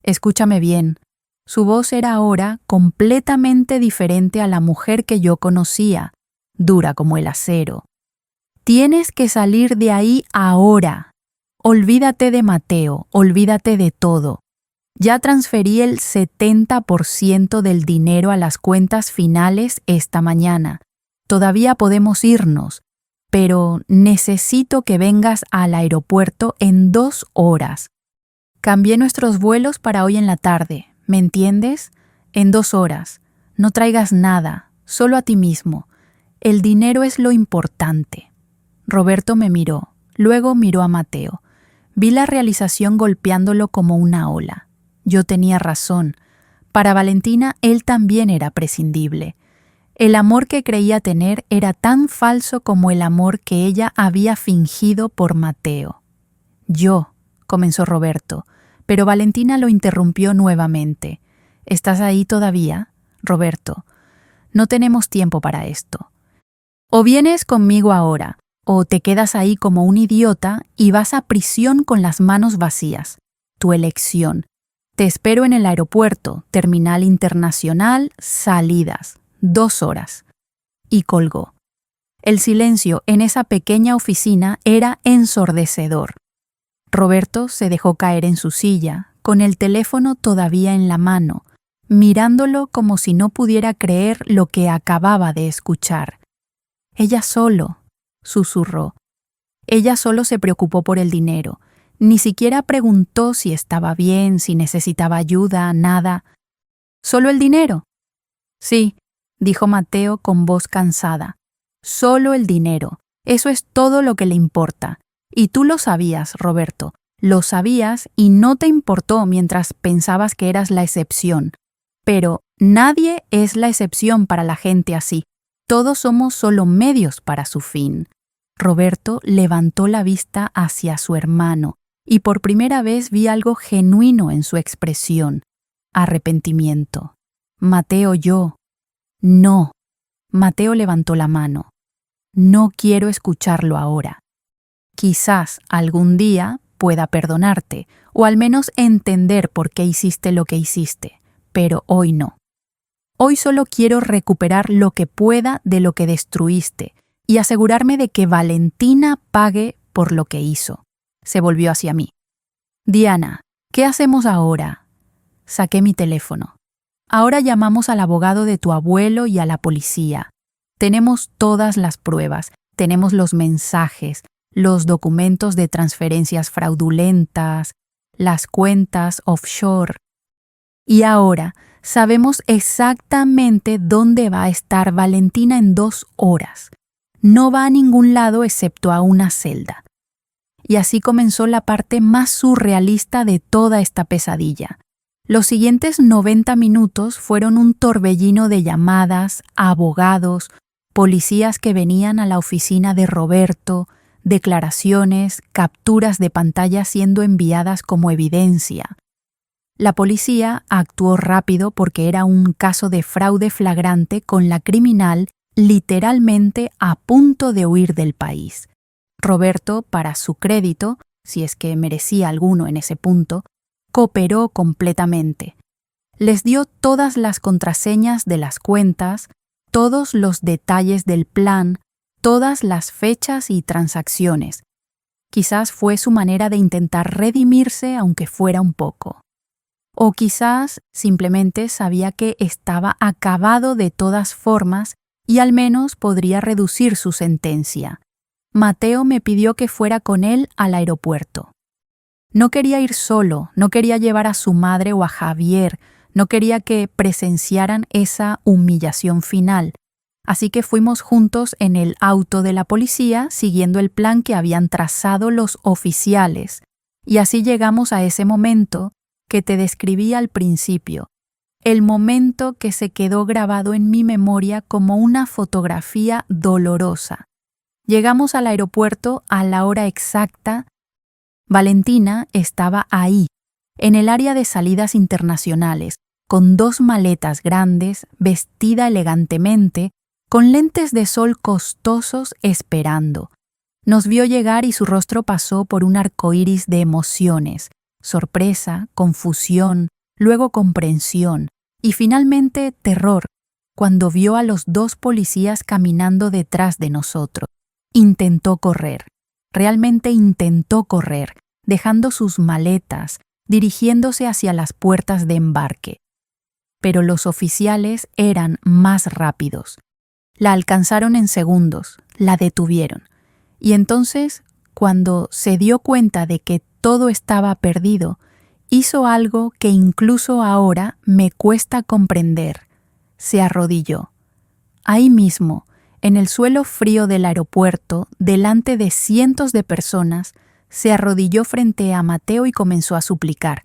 Escúchame bien. Su voz era ahora completamente diferente a la mujer que yo conocía, dura como el acero. Tienes que salir de ahí ahora. Olvídate de Mateo, olvídate de todo. Ya transferí el 70% del dinero a las cuentas finales esta mañana. Todavía podemos irnos, pero necesito que vengas al aeropuerto en 2 horas. Cambié nuestros vuelos para hoy en la tarde, ¿me entiendes? En 2 horas. No traigas nada, solo a ti mismo. El dinero es lo importante. Roberto me miró, luego miró a Mateo. Vi la realización golpeándolo como una ola. Yo tenía razón. Para Valentina, él también era prescindible. El amor que creía tener era tan falso como el amor que ella había fingido por Mateo. Comenzó Roberto, pero Valentina lo interrumpió nuevamente. ¿Estás ahí todavía, Roberto? No tenemos tiempo para esto. O vienes conmigo ahora, o te quedas ahí como un idiota y vas a prisión con las manos vacías. Tu elección. Te espero en el aeropuerto, terminal internacional, salidas. 2 horas. Y colgó. El silencio en esa pequeña oficina era ensordecedor. Roberto se dejó caer en su silla, con el teléfono todavía en la mano, mirándolo como si no pudiera creer lo que acababa de escuchar. Ella solo, susurró. Ella solo se preocupó por el dinero. Ni siquiera preguntó si estaba bien, si necesitaba ayuda, nada. ¿Solo el dinero? Sí, dijo Mateo con voz cansada. Solo el dinero. Eso es todo lo que le importa. Y tú lo sabías, Roberto. Lo sabías y no te importó mientras pensabas que eras la excepción. Pero nadie es la excepción para la gente así. Todos somos solo medios para su fin. Roberto levantó la vista hacia su hermano y por primera vez vi algo genuino en su expresión. Arrepentimiento. Mateo, yo. No. Mateo levantó la mano. No quiero escucharlo ahora. Quizás algún día pueda perdonarte, o al menos entender por qué hiciste lo que hiciste, pero hoy no. Hoy solo quiero recuperar lo que pueda de lo que destruiste y asegurarme de que Valentina pague por lo que hizo. Se volvió hacia mí. Diana, ¿qué hacemos ahora? Saqué mi teléfono. Ahora llamamos al abogado de tu abuelo y a la policía. Tenemos todas las pruebas, tenemos los mensajes, los documentos de transferencias fraudulentas, las cuentas offshore. Y ahora sabemos exactamente dónde va a estar Valentina en 2 horas. No va a ningún lado excepto a una celda. Y así comenzó la parte más surrealista de toda esta pesadilla. Los siguientes 90 minutos fueron un torbellino de llamadas, abogados, policías que venían a la oficina de Roberto, declaraciones, capturas de pantalla siendo enviadas como evidencia. La policía actuó rápido porque era un caso de fraude flagrante con la criminal literalmente a punto de huir del país. Roberto, para su crédito, si es que merecía alguno en ese punto, cooperó completamente. Les dio todas las contraseñas de las cuentas, todos los detalles del plan, todas las fechas y transacciones. Quizás fue su manera de intentar redimirse aunque fuera un poco. O quizás simplemente sabía que estaba acabado de todas formas y al menos podría reducir su sentencia. Mateo me pidió que fuera con él al aeropuerto. No quería ir solo, no quería llevar a su madre o a Javier, no quería que presenciaran esa humillación final. Así que fuimos juntos en el auto de la policía, siguiendo el plan que habían trazado los oficiales. Y así llegamos a ese momento que te describí al principio, el momento que se quedó grabado en mi memoria como una fotografía dolorosa. Llegamos al aeropuerto a la hora exacta. Valentina estaba ahí, en el área de salidas internacionales, con 2 maletas grandes, vestida elegantemente, con lentes de sol costosos esperando. Nos vio llegar y su rostro pasó por un arcoíris de emociones, sorpresa, confusión, luego comprensión y finalmente terror, cuando vio a los 2 policías caminando detrás de nosotros. Intentó correr, realmente intentó correr, dejando sus maletas, dirigiéndose hacia las puertas de embarque. Pero los oficiales eran más rápidos. La alcanzaron en segundos, la detuvieron. Y entonces, cuando se dio cuenta de que todo estaba perdido, hizo algo que incluso ahora me cuesta comprender. Se arrodilló. Ahí mismo, en el suelo frío del aeropuerto, delante de cientos de personas, se arrodilló frente a Mateo y comenzó a suplicar.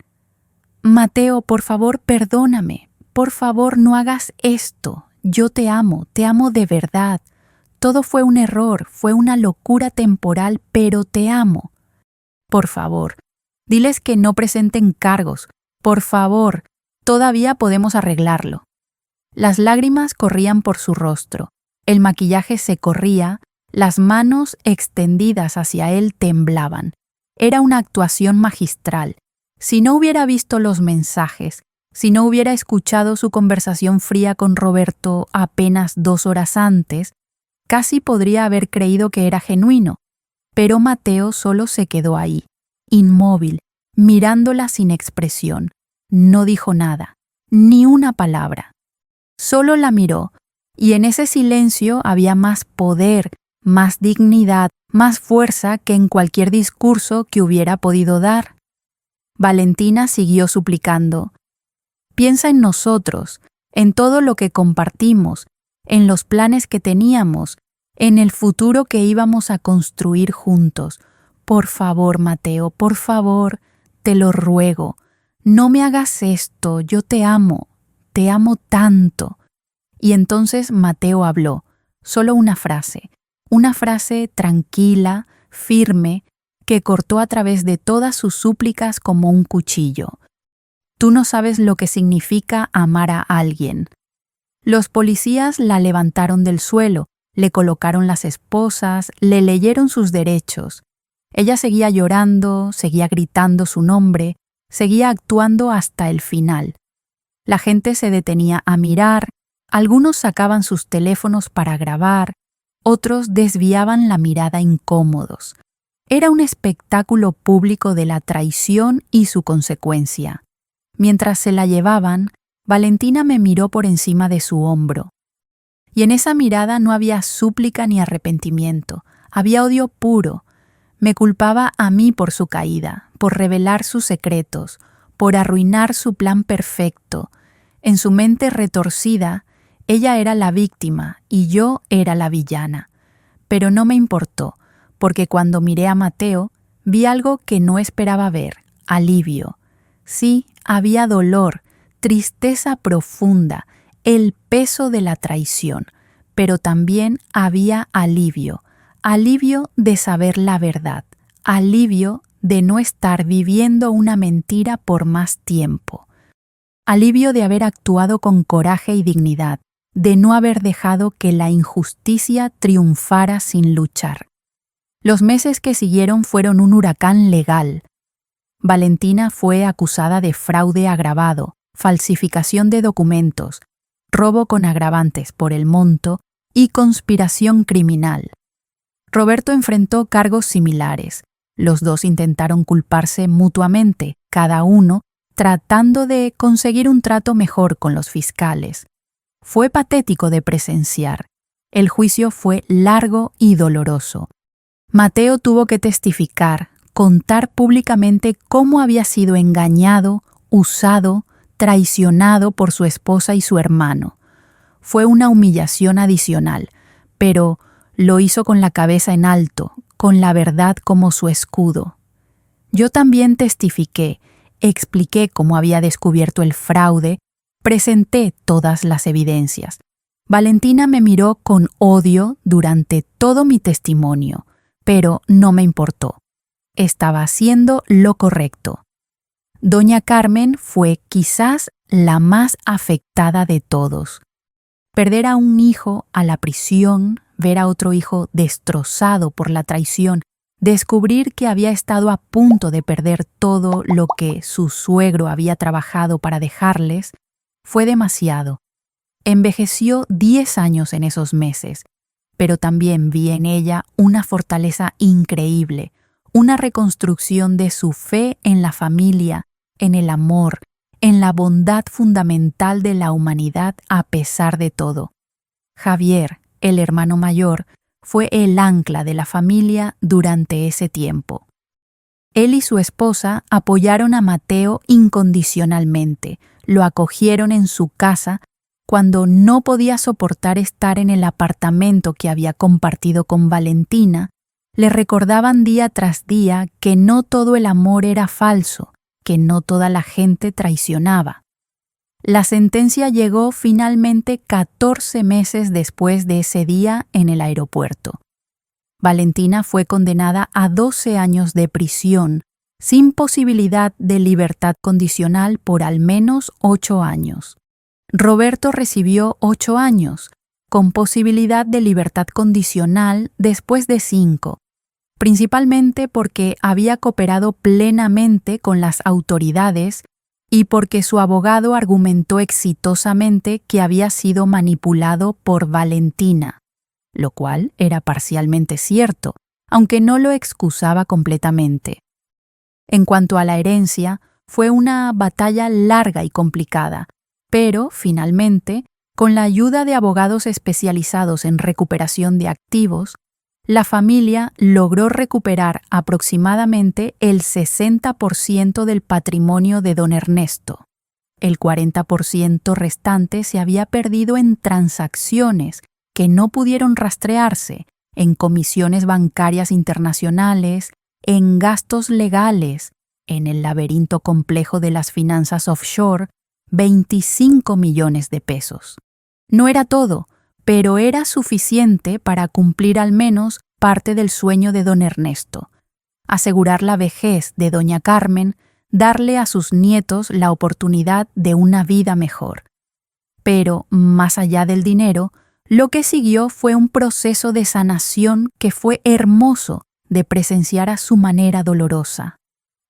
Mateo, por favor, perdóname. Por favor, no hagas esto. Yo te amo de verdad. Todo fue un error, fue una locura temporal, pero te amo. Por favor, diles que no presenten cargos. Por favor, todavía podemos arreglarlo. Las lágrimas corrían por su rostro. El maquillaje se corría, las manos extendidas hacia él temblaban. Era una actuación magistral. Si no hubiera visto los mensajes, si no hubiera escuchado su conversación fría con Roberto apenas 2 horas antes, casi podría haber creído que era genuino. Pero Mateo solo se quedó ahí, inmóvil, mirándola sin expresión. No dijo nada, ni una palabra. Solo la miró. Y en ese silencio había más poder, más dignidad, más fuerza que en cualquier discurso que hubiera podido dar. Valentina siguió suplicando: piensa en nosotros, en todo lo que compartimos, en los planes que teníamos, en el futuro que íbamos a construir juntos. Por favor, Mateo, por favor, te lo ruego, no me hagas esto, yo te amo tanto. Y entonces Mateo habló, solo una frase tranquila, firme, que cortó a través de todas sus súplicas como un cuchillo. Tú no sabes lo que significa amar a alguien. Los policías la levantaron del suelo, le colocaron las esposas, le leyeron sus derechos. Ella seguía llorando, seguía gritando su nombre, seguía actuando hasta el final. La gente se detenía a mirar, algunos sacaban sus teléfonos para grabar, otros desviaban la mirada incómodos. Era un espectáculo público de la traición y su consecuencia. Mientras se la llevaban, Valentina me miró por encima de su hombro. Y en esa mirada no había súplica ni arrepentimiento, había odio puro. Me culpaba a mí por su caída, por revelar sus secretos, por arruinar su plan perfecto. En su mente retorcida, ella era la víctima y yo era la villana. Pero no me importó, porque cuando miré a Mateo, vi algo que no esperaba ver: alivio. Sí, había dolor, tristeza profunda, el peso de la traición, pero también había alivio de saber la verdad, alivio de no estar viviendo una mentira por más tiempo, alivio de haber actuado con coraje y dignidad, de no haber dejado que la injusticia triunfara sin luchar. Los meses que siguieron fueron un huracán legal. Valentina fue acusada de fraude agravado, falsificación de documentos, robo con agravantes por el monto y conspiración criminal. Roberto enfrentó cargos similares. Los dos intentaron culparse mutuamente, cada uno tratando de conseguir un trato mejor con los fiscales. Fue patético de presenciar. El juicio fue largo y doloroso. Mateo tuvo que testificar, contar públicamente cómo había sido engañado, usado, traicionado por su esposa y su hermano. Fue una humillación adicional, pero lo hizo con la cabeza en alto, con la verdad como su escudo. Yo también testifiqué, expliqué cómo había descubierto el fraude, presenté todas las evidencias. Valentina me miró con odio durante todo mi testimonio, pero no me importó. Estaba haciendo lo correcto. Doña Carmen fue quizás la más afectada de todos. Perder a un hijo a la prisión, ver a otro hijo destrozado por la traición, descubrir que había estado a punto de perder todo lo que su suegro había trabajado para dejarles, fue demasiado. Envejeció 10 años en esos meses, pero también vi en ella una fortaleza increíble, una reconstrucción de su fe en la familia, en el amor, en la bondad fundamental de la humanidad a pesar de todo. Javier, el hermano mayor, fue el ancla de la familia durante ese tiempo. Él y su esposa apoyaron a Mateo incondicionalmente, lo acogieron en su casa cuando no podía soportar estar en el apartamento que había compartido con Valentina. Le recordaban día tras día que no todo el amor era falso, que no toda la gente traicionaba. La sentencia llegó finalmente 14 meses después de ese día en el aeropuerto. Valentina fue condenada a 12 años de prisión, sin posibilidad de libertad condicional por al menos 8 años. Roberto recibió 8 años, con posibilidad de libertad condicional después de 5, principalmente porque había cooperado plenamente con las autoridades y porque su abogado argumentó exitosamente que había sido manipulado por Valentina, lo cual era parcialmente cierto, aunque no lo excusaba completamente. En cuanto a la herencia, fue una batalla larga y complicada, pero, finalmente, con la ayuda de abogados especializados en recuperación de activos, la familia logró recuperar aproximadamente el 60% del patrimonio de don Ernesto. El 40% restante se había perdido en transacciones que no pudieron rastrearse, en comisiones bancarias internacionales, en gastos legales, en el laberinto complejo de las finanzas offshore, 25 millones de pesos. No era todo, pero era suficiente para cumplir al menos parte del sueño de don Ernesto: asegurar la vejez de doña Carmen, darle a sus nietos la oportunidad de una vida mejor. Pero, más allá del dinero, lo que siguió fue un proceso de sanación que fue hermoso de presenciar a su manera dolorosa.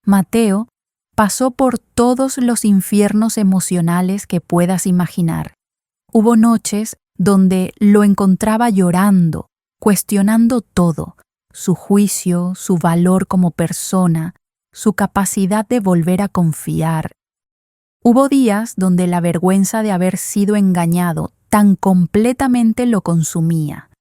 Mateo pasó por todos los infiernos emocionales que puedas imaginar. Hubo noches donde lo encontraba llorando, cuestionando todo: su juicio, su valor como persona, su capacidad de volver a confiar. Hubo días donde la vergüenza de haber sido engañado tan completamente lo consumía.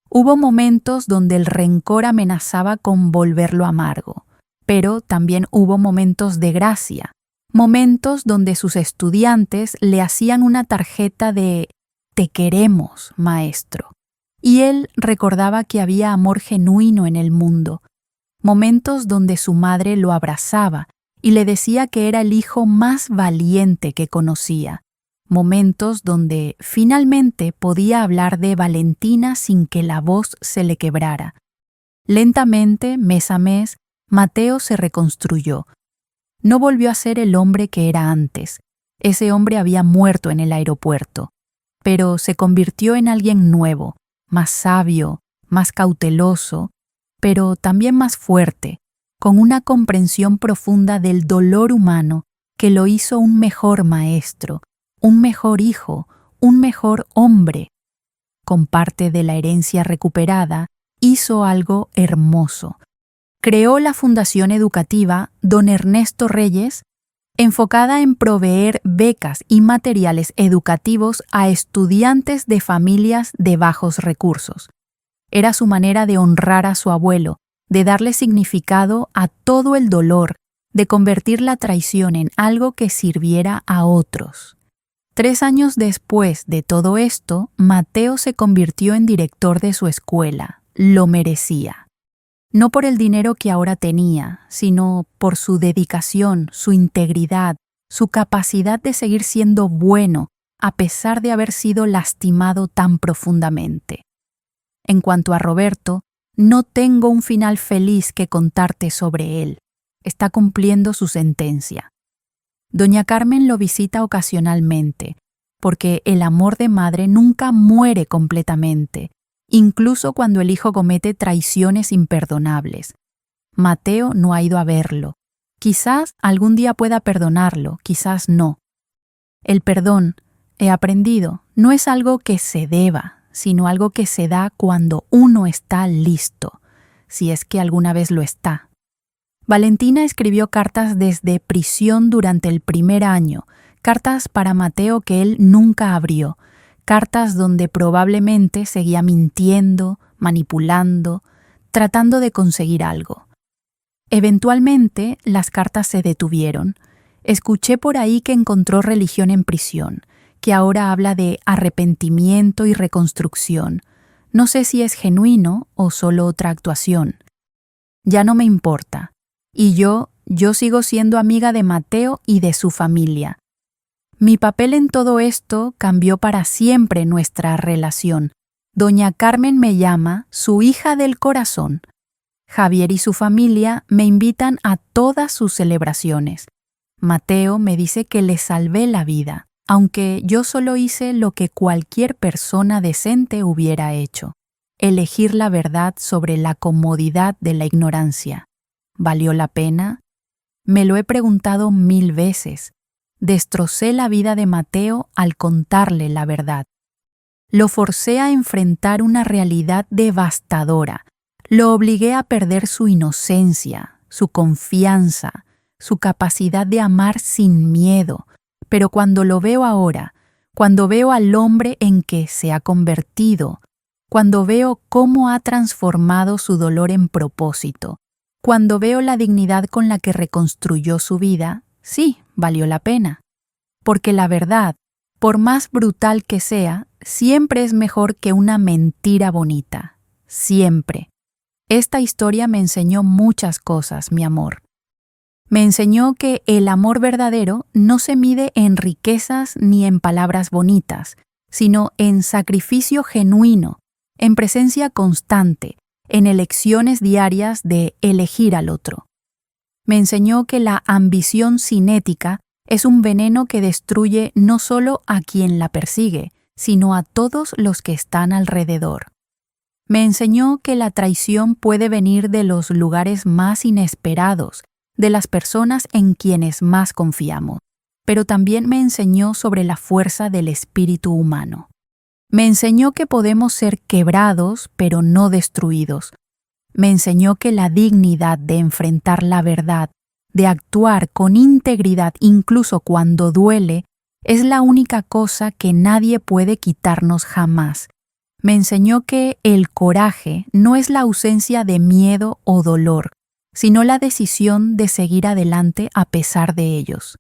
Hubo momentos donde el rencor amenazaba con volverlo amargo, pero también hubo momentos de gracia, momentos donde sus estudiantes le hacían una tarjeta de «Te queremos, maestro», y él recordaba que había amor genuino en el mundo, momentos donde su madre lo abrazaba y le decía que era el hijo más valiente que conocía, momentos donde finalmente podía hablar de Valentina sin que la voz se le quebrara. Lentamente, mes a mes, Mateo se reconstruyó. No volvió a ser el hombre que era antes. Ese hombre había muerto en el aeropuerto, pero se convirtió en alguien nuevo, más sabio, más cauteloso, pero también más fuerte, con una comprensión profunda del dolor humano que lo hizo un mejor maestro, un mejor hijo, un mejor hombre. Con parte de la herencia recuperada, hizo algo hermoso. Creó la Fundación Educativa Don Ernesto Reyes, enfocada en proveer becas y materiales educativos a estudiantes de familias de bajos recursos. Era su manera de honrar a su abuelo, de darle significado a todo el dolor, de convertir la traición en algo que sirviera a otros. 3 años después de todo esto, Mateo se convirtió en director de su escuela. Lo merecía. No por el dinero que ahora tenía, sino por su dedicación, su integridad, su capacidad de seguir siendo bueno a pesar de haber sido lastimado tan profundamente. En cuanto a Roberto, no tengo un final feliz que contarte sobre él. Está cumpliendo su sentencia. Doña Carmen lo visita ocasionalmente, porque el amor de madre nunca muere completamente, incluso cuando el hijo comete traiciones imperdonables. Mateo no ha ido a verlo. Quizás algún día pueda perdonarlo, quizás no. El perdón, he aprendido, no es algo que se deba, sino algo que se da cuando uno está listo, si es que alguna vez lo está. Valentina escribió cartas desde prisión durante el primer año, cartas para Mateo que él nunca abrió, cartas donde probablemente seguía mintiendo, manipulando, tratando de conseguir algo. Eventualmente, las cartas se detuvieron. Escuché por ahí que encontró religión en prisión, que ahora habla de arrepentimiento y reconstrucción. No sé si es genuino o solo otra actuación. Ya no me importa. Y yo sigo siendo amiga de Mateo y de su familia. Mi papel en todo esto cambió para siempre nuestra relación. Doña Carmen me llama su hija del corazón. Javier y su familia me invitan a todas sus celebraciones. Mateo me dice que le salvé la vida, aunque yo solo hice lo que cualquier persona decente hubiera hecho: elegir la verdad sobre la comodidad de la ignorancia. ¿Valió la pena? Me lo he preguntado 1000 veces. Destrocé la vida de Mateo al contarle la verdad. Lo forcé a enfrentar una realidad devastadora. Lo obligué a perder su inocencia, su confianza, su capacidad de amar sin miedo. Pero cuando lo veo ahora, cuando veo al hombre en que se ha convertido, cuando veo cómo ha transformado su dolor en propósito, cuando veo la dignidad con la que reconstruyó su vida, sí, valió la pena. Porque la verdad, por más brutal que sea, siempre es mejor que una mentira bonita. Siempre. Esta historia me enseñó muchas cosas, mi amor. Me enseñó que el amor verdadero no se mide en riquezas ni en palabras bonitas, sino en sacrificio genuino, en presencia constante, en elecciones diarias de elegir al otro. Me enseñó que la ambición cinética es un veneno que destruye no solo a quien la persigue, sino a todos los que están alrededor. Me enseñó que la traición puede venir de los lugares más inesperados, de las personas en quienes más confiamos, pero también me enseñó sobre la fuerza del espíritu humano. Me enseñó que podemos ser quebrados, pero no destruidos. Me enseñó que la dignidad de enfrentar la verdad, de actuar con integridad incluso cuando duele, es la única cosa que nadie puede quitarnos jamás. Me enseñó que el coraje no es la ausencia de miedo o dolor, sino la decisión de seguir adelante a pesar de ellos.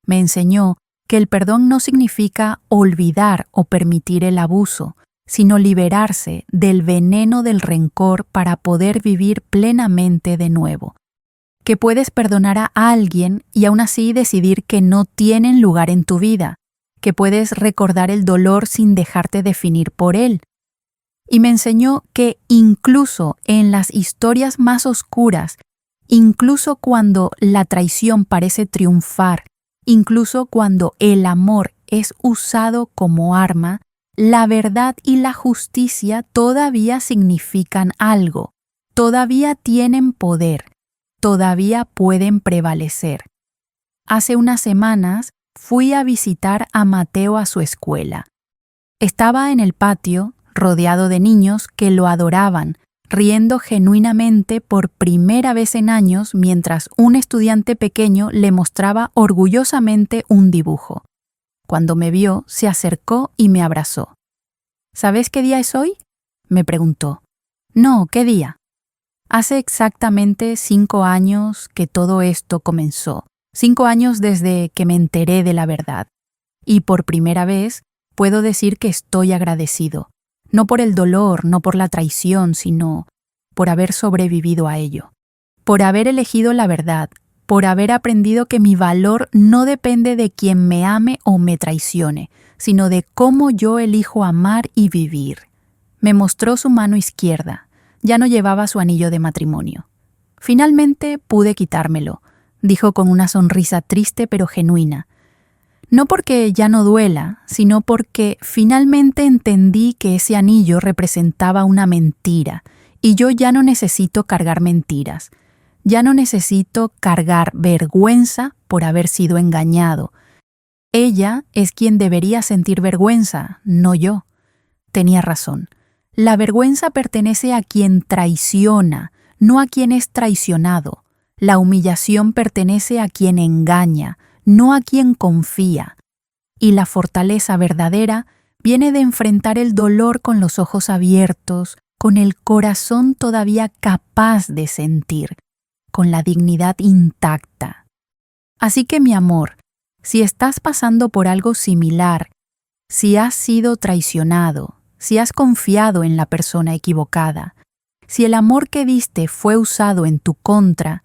Me enseñó que el perdón no significa olvidar o permitir el abuso, sino liberarse del veneno del rencor para poder vivir plenamente de nuevo. Que puedes perdonar a alguien y aún así decidir que no tienen lugar en tu vida, que puedes recordar el dolor sin dejarte definir por él. Y me enseñó que incluso en las historias más oscuras, incluso cuando la traición parece triunfar, incluso cuando el amor es usado como arma, la verdad y la justicia todavía significan algo, todavía tienen poder, todavía pueden prevalecer. Hace unas semanas fui a visitar a Mateo a su escuela. Estaba en el patio, rodeado de niños que lo adoraban, riendo genuinamente por primera vez en años mientras un estudiante pequeño le mostraba orgullosamente un dibujo. Cuando me vio, se acercó y me abrazó. ¿Sabes qué día es hoy?, me preguntó. No, ¿qué día? Hace exactamente 5 años que todo esto comenzó, 5 años desde que me enteré de la verdad. Y por primera vez puedo decir que estoy agradecido. No por el dolor, no por la traición, sino por haber sobrevivido a ello. Por haber elegido la verdad, por haber aprendido que mi valor no depende de quien me ame o me traicione, sino de cómo yo elijo amar y vivir. Me mostró su mano izquierda. Ya no llevaba su anillo de matrimonio. Finalmente pude quitármelo, dijo con una sonrisa triste pero genuina. No porque ya no duela, sino porque finalmente entendí que ese anillo representaba una mentira, y yo ya no necesito cargar mentiras. Ya no necesito cargar vergüenza por haber sido engañado. Ella es quien debería sentir vergüenza, no yo. Tenía razón. La vergüenza pertenece a quien traiciona, no a quien es traicionado. La humillación pertenece a quien engaña, no a quien confía. Y la fortaleza verdadera viene de enfrentar el dolor con los ojos abiertos, con el corazón todavía capaz de sentir, con la dignidad intacta. Así que, mi amor, si estás pasando por algo similar, si has sido traicionado, si has confiado en la persona equivocada, si el amor que diste fue usado en tu contra,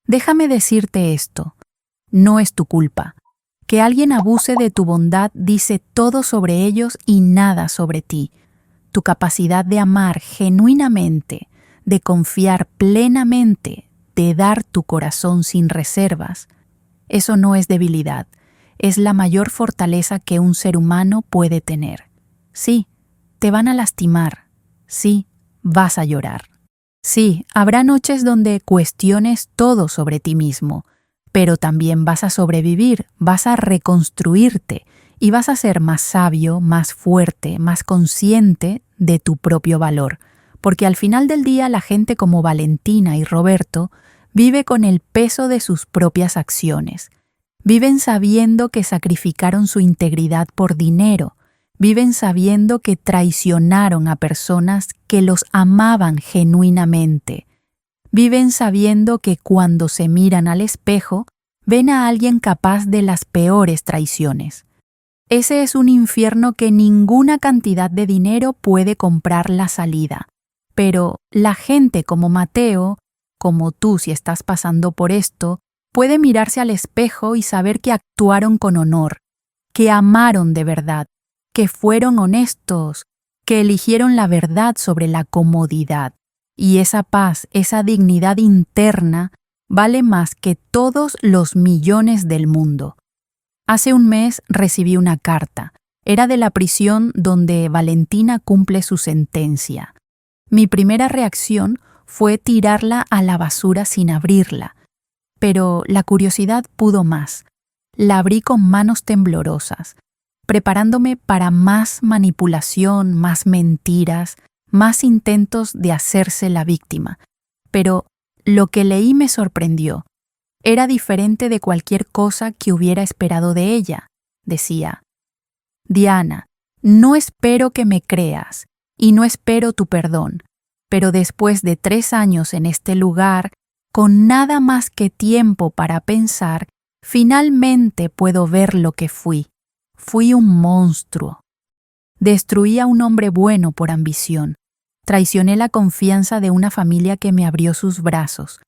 déjame decirte esto: no es tu culpa. Que alguien abuse de tu bondad dice todo sobre ellos y nada sobre ti. Tu capacidad de amar genuinamente, de confiar plenamente, de dar tu corazón sin reservas, eso no es debilidad, es la mayor fortaleza que un ser humano puede tener. Sí, te van a lastimar. Sí, vas a llorar. Sí, habrá noches donde cuestiones todo sobre ti mismo, pero también vas a sobrevivir, vas a reconstruirte y vas a ser más sabio, más fuerte, más consciente de tu propio valor, porque al final del día la gente como Valentina y Roberto vive con el peso de sus propias acciones. Viven sabiendo que sacrificaron su integridad por dinero, Viven sabiendo que traicionaron a personas que los amaban genuinamente. Viven sabiendo que cuando se miran al espejo, ven a alguien capaz de las peores traiciones. Ese es un infierno que ninguna cantidad de dinero puede comprar la salida. Pero la gente como Mateo, como tú si estás pasando por esto, puede mirarse al espejo y saber que actuaron con honor, que amaron de verdad, que fueron honestos, que eligieron la verdad sobre la comodidad. Y esa paz, esa dignidad interna, vale más que todos los millones del mundo. Hace un mes recibí una carta. Era de la prisión donde Valentina cumple su sentencia. Mi primera reacción fue tirarla a la basura sin abrirla. Pero la curiosidad pudo más. La abrí con manos temblorosas, preparándome para más manipulación, más mentiras, más intentos de hacerse la víctima. Pero lo que leí me sorprendió. Era diferente de cualquier cosa que hubiera esperado de ella. Decía: Diana, no espero que me creas y no espero tu perdón, pero después de 3 años en este lugar, con nada más que tiempo para pensar, finalmente puedo ver lo que fui. Fui un monstruo. Destruí a un hombre bueno por ambición. Traicioné la confianza de una familia que me abrió sus brazos.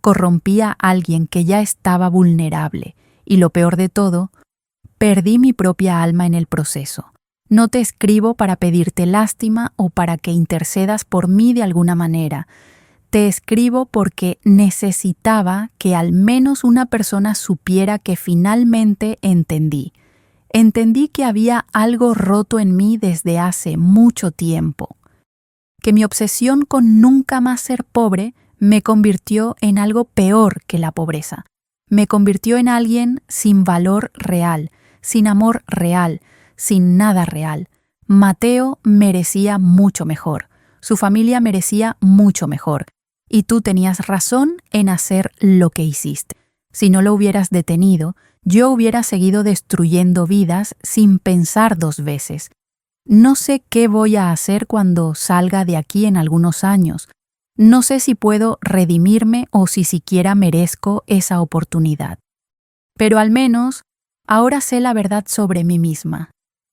Corrompí a alguien que ya estaba vulnerable. Y lo peor de todo, perdí mi propia alma en el proceso. No te escribo para pedirte lástima o para que intercedas por mí de alguna manera. Te escribo porque necesitaba que al menos una persona supiera que finalmente entendí. Entendí que había algo roto en mí desde hace mucho tiempo. Que mi obsesión con nunca más ser pobre me convirtió en algo peor que la pobreza. Me convirtió en alguien sin valor real, sin amor real, sin nada real. Mateo merecía mucho mejor. Su familia merecía mucho mejor. Y tú tenías razón en hacer lo que hiciste. Si no lo hubieras detenido, yo hubiera seguido destruyendo vidas sin pensar 2 veces. No sé qué voy a hacer cuando salga de aquí en algunos años. No sé si puedo redimirme o si siquiera merezco esa oportunidad. Pero al menos, ahora sé la verdad sobre mí misma.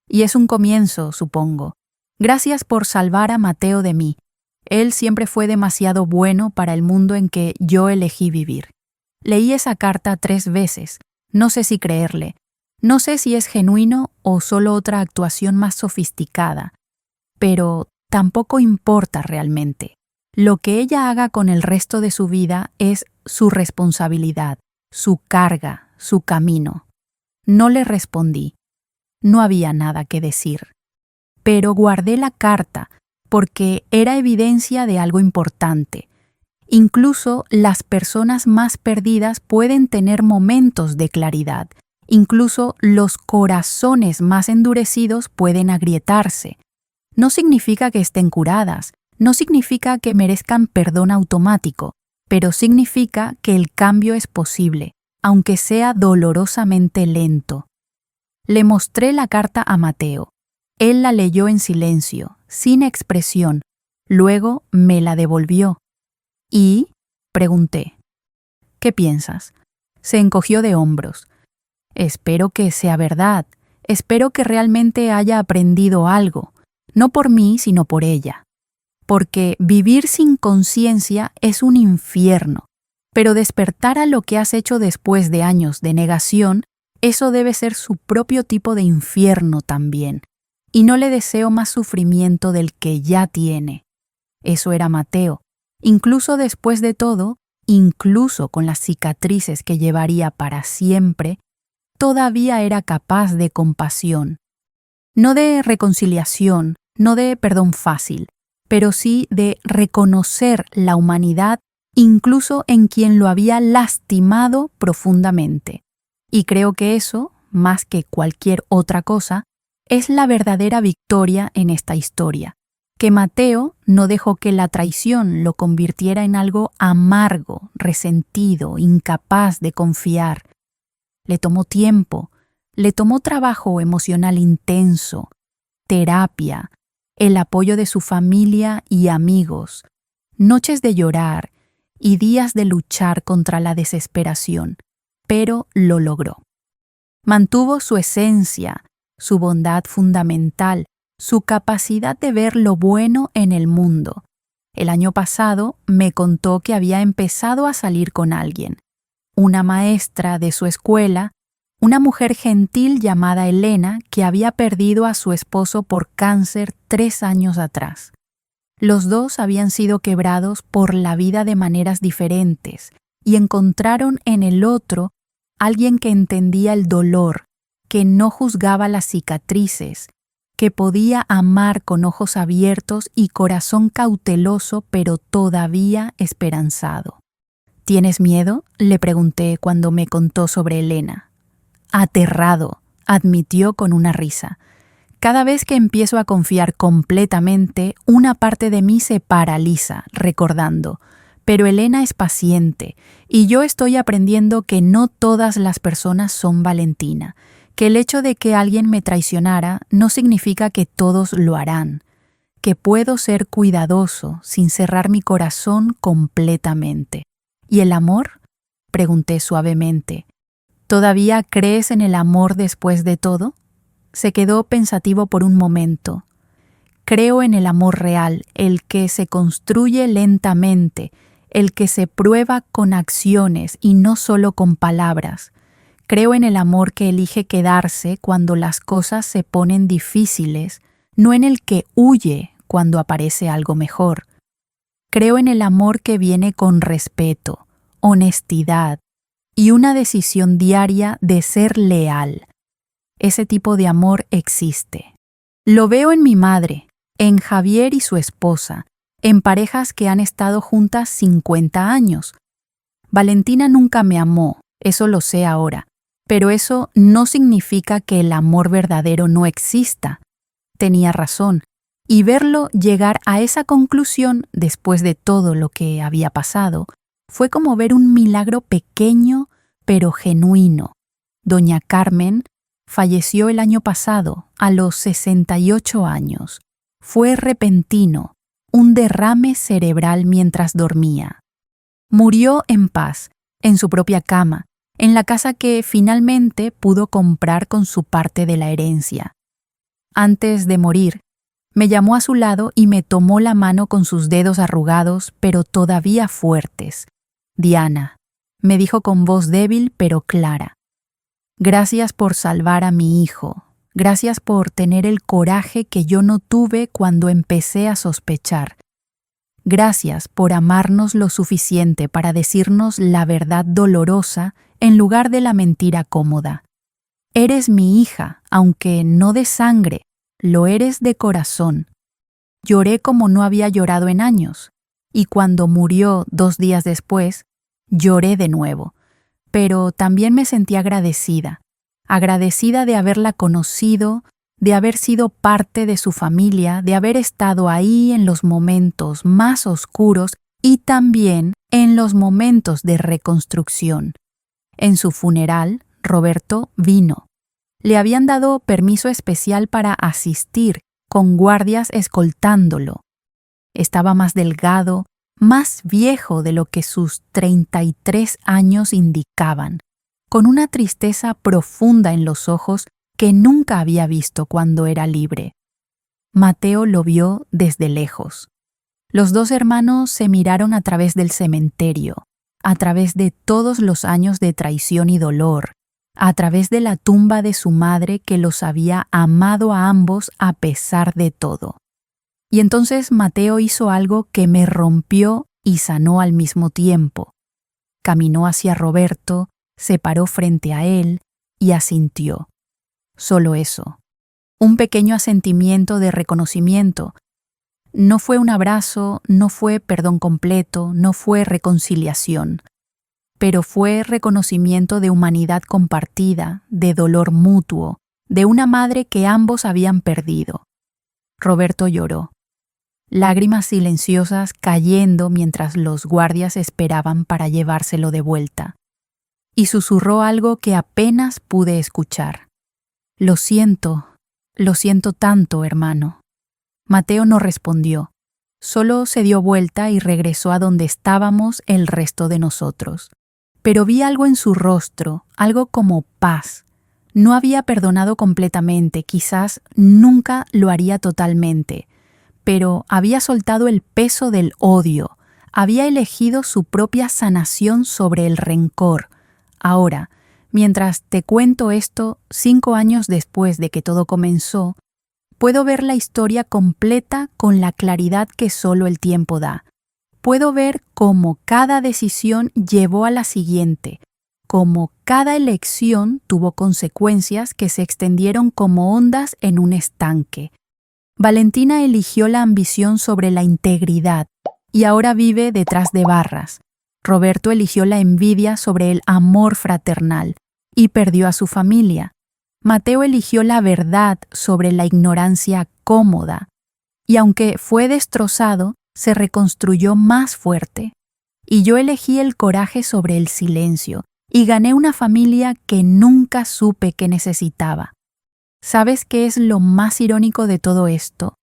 Y es un comienzo, supongo. Gracias por salvar a Mateo de mí. Él siempre fue demasiado bueno para el mundo en que yo elegí vivir. Leí esa carta 3 veces. No sé si creerle. No sé si es genuino o solo otra actuación más sofisticada. Pero tampoco importa realmente. Lo que ella haga con el resto de su vida es su responsabilidad, su carga, su camino. No le respondí. No había nada que decir. Pero guardé la carta porque era evidencia de algo importante. Incluso las personas más perdidas pueden tener momentos de claridad. Incluso los corazones más endurecidos pueden agrietarse. No significa que estén curadas, no significa que merezcan perdón automático, pero significa que el cambio es posible, aunque sea dolorosamente lento. Le mostré la carta a Mateo. Él la leyó en silencio, sin expresión. Luego me la devolvió. ¿Y? Pregunté. ¿Qué piensas? Se encogió de hombros. Espero que sea verdad. Espero que realmente haya aprendido algo. No por mí, sino por ella. Porque vivir sin conciencia es un infierno. Pero despertar a lo que has hecho después de años de negación, eso debe ser su propio tipo de infierno también. Y no le deseo más sufrimiento del que ya tiene. Eso era Mateo. Incluso después de todo, incluso con las cicatrices que llevaría para siempre, todavía era capaz de compasión. No de reconciliación, no de perdón fácil, pero sí de reconocer la humanidad incluso en quien lo había lastimado profundamente. Y creo que eso, más que cualquier otra cosa, es la verdadera victoria en esta historia, que Mateo no dejó que la traición lo convirtiera en algo amargo, resentido, incapaz de confiar. Le tomó tiempo, le tomó trabajo emocional intenso, terapia, el apoyo de su familia y amigos, noches de llorar y días de luchar contra la desesperación, pero lo logró. Mantuvo su esencia, su bondad fundamental, su capacidad de ver lo bueno en el mundo. El año pasado me contó que había empezado a salir con alguien, una maestra de su escuela, una mujer gentil llamada Elena que había perdido a su esposo por cáncer 3 años atrás. Los dos habían sido quebrados por la vida de maneras diferentes y encontraron en el otro alguien que entendía el dolor, que no juzgaba las cicatrices, que podía amar con ojos abiertos y corazón cauteloso pero todavía esperanzado. ¿Tienes miedo?, le pregunté cuando me contó sobre Elena. Aterrado, admitió con una risa. Cada vez que empiezo a confiar completamente, una parte de mí se paraliza, recordando, pero Elena es paciente, y yo estoy aprendiendo que no todas las personas son Valentina, que el hecho de que alguien me traicionara no significa que todos lo harán, que puedo ser cuidadoso sin cerrar mi corazón completamente. ¿Y el amor?, pregunté suavemente. ¿Todavía crees en el amor después de todo? Se quedó pensativo por un momento. Creo en el amor real, el que se construye lentamente, el que se prueba con acciones y no solo con palabras. Creo en el amor que elige quedarse cuando las cosas se ponen difíciles, no en el que huye cuando aparece algo mejor. Creo en el amor que viene con respeto, honestidad y una decisión diaria de ser leal. Ese tipo de amor existe. Lo veo en mi madre, en Javier y su esposa, en parejas que han estado juntas 50 años. Valentina nunca me amó, eso lo sé ahora, pero eso no significa que el amor verdadero no exista. Tenía razón, y verlo llegar a esa conclusión después de todo lo que había pasado fue como ver un milagro pequeño pero genuino. Doña Carmen falleció el año pasado, a los 68 años. Fue repentino, un derrame cerebral mientras dormía. Murió en paz, en su propia cama, en la casa que finalmente pudo comprar con su parte de la herencia. Antes de morir, me llamó a su lado y me tomó la mano con sus dedos arrugados pero todavía fuertes. «Diana», me dijo con voz débil pero clara, «gracias por salvar a mi hijo, gracias por tener el coraje que yo no tuve cuando empecé a sospechar. Gracias por amarnos lo suficiente para decirnos la verdad dolorosa en lugar de la mentira cómoda. Eres mi hija, aunque no de sangre, lo eres de corazón». Lloré como no había llorado en años, y cuando murió 2 días después, lloré de nuevo, pero también me sentí agradecida de haberla conocido, de haber sido parte de su familia, de haber estado ahí en los momentos más oscuros y también en los momentos de reconstrucción. En su funeral, Roberto vino. Le habían dado permiso especial para asistir, con guardias escoltándolo. Estaba más delgado, más viejo de lo que sus 33 años indicaban, con una tristeza profunda en los ojos que nunca había visto cuando era libre. Mateo lo vio desde lejos. Los 2 hermanos se miraron a través del cementerio, a través de todos los años de traición y dolor, a través de la tumba de su madre que los había amado a ambos a pesar de todo. Y entonces Mateo hizo algo que me rompió y sanó al mismo tiempo. Caminó hacia Roberto, se paró frente a él y asintió. Solo eso. Un pequeño asentimiento de reconocimiento. No fue un abrazo, no fue perdón completo, no fue reconciliación, pero fue reconocimiento de humanidad compartida, de dolor mutuo, de una madre que ambos habían perdido. Roberto lloró, lágrimas silenciosas cayendo mientras los guardias esperaban para llevárselo de vuelta, y susurró algo que apenas pude escuchar. Lo Lo siento tanto, hermano. Mateo no respondió. Solo se dio vuelta y regresó a donde estábamos el resto de nosotros. Pero vi algo en su rostro, algo como paz. No había perdonado completamente, quizás nunca lo haría totalmente, pero había soltado el peso del odio, había elegido su propia sanación sobre el rencor. Ahora, mientras te cuento esto, 5 años después de que todo comenzó, puedo ver la historia completa con la claridad que solo el tiempo da. Puedo ver cómo cada decisión llevó a la siguiente, cómo cada elección tuvo consecuencias que se extendieron como ondas en un estanque. Valentina eligió la ambición sobre la integridad y ahora vive detrás de barras. Roberto eligió la envidia sobre el amor fraternal y perdió a su familia. Mateo eligió la verdad sobre la ignorancia cómoda y aunque fue destrozado, se reconstruyó más fuerte. Y yo elegí el coraje sobre el silencio y gané una familia que nunca supe que necesitaba. ¿Sabes qué es lo más irónico de todo esto?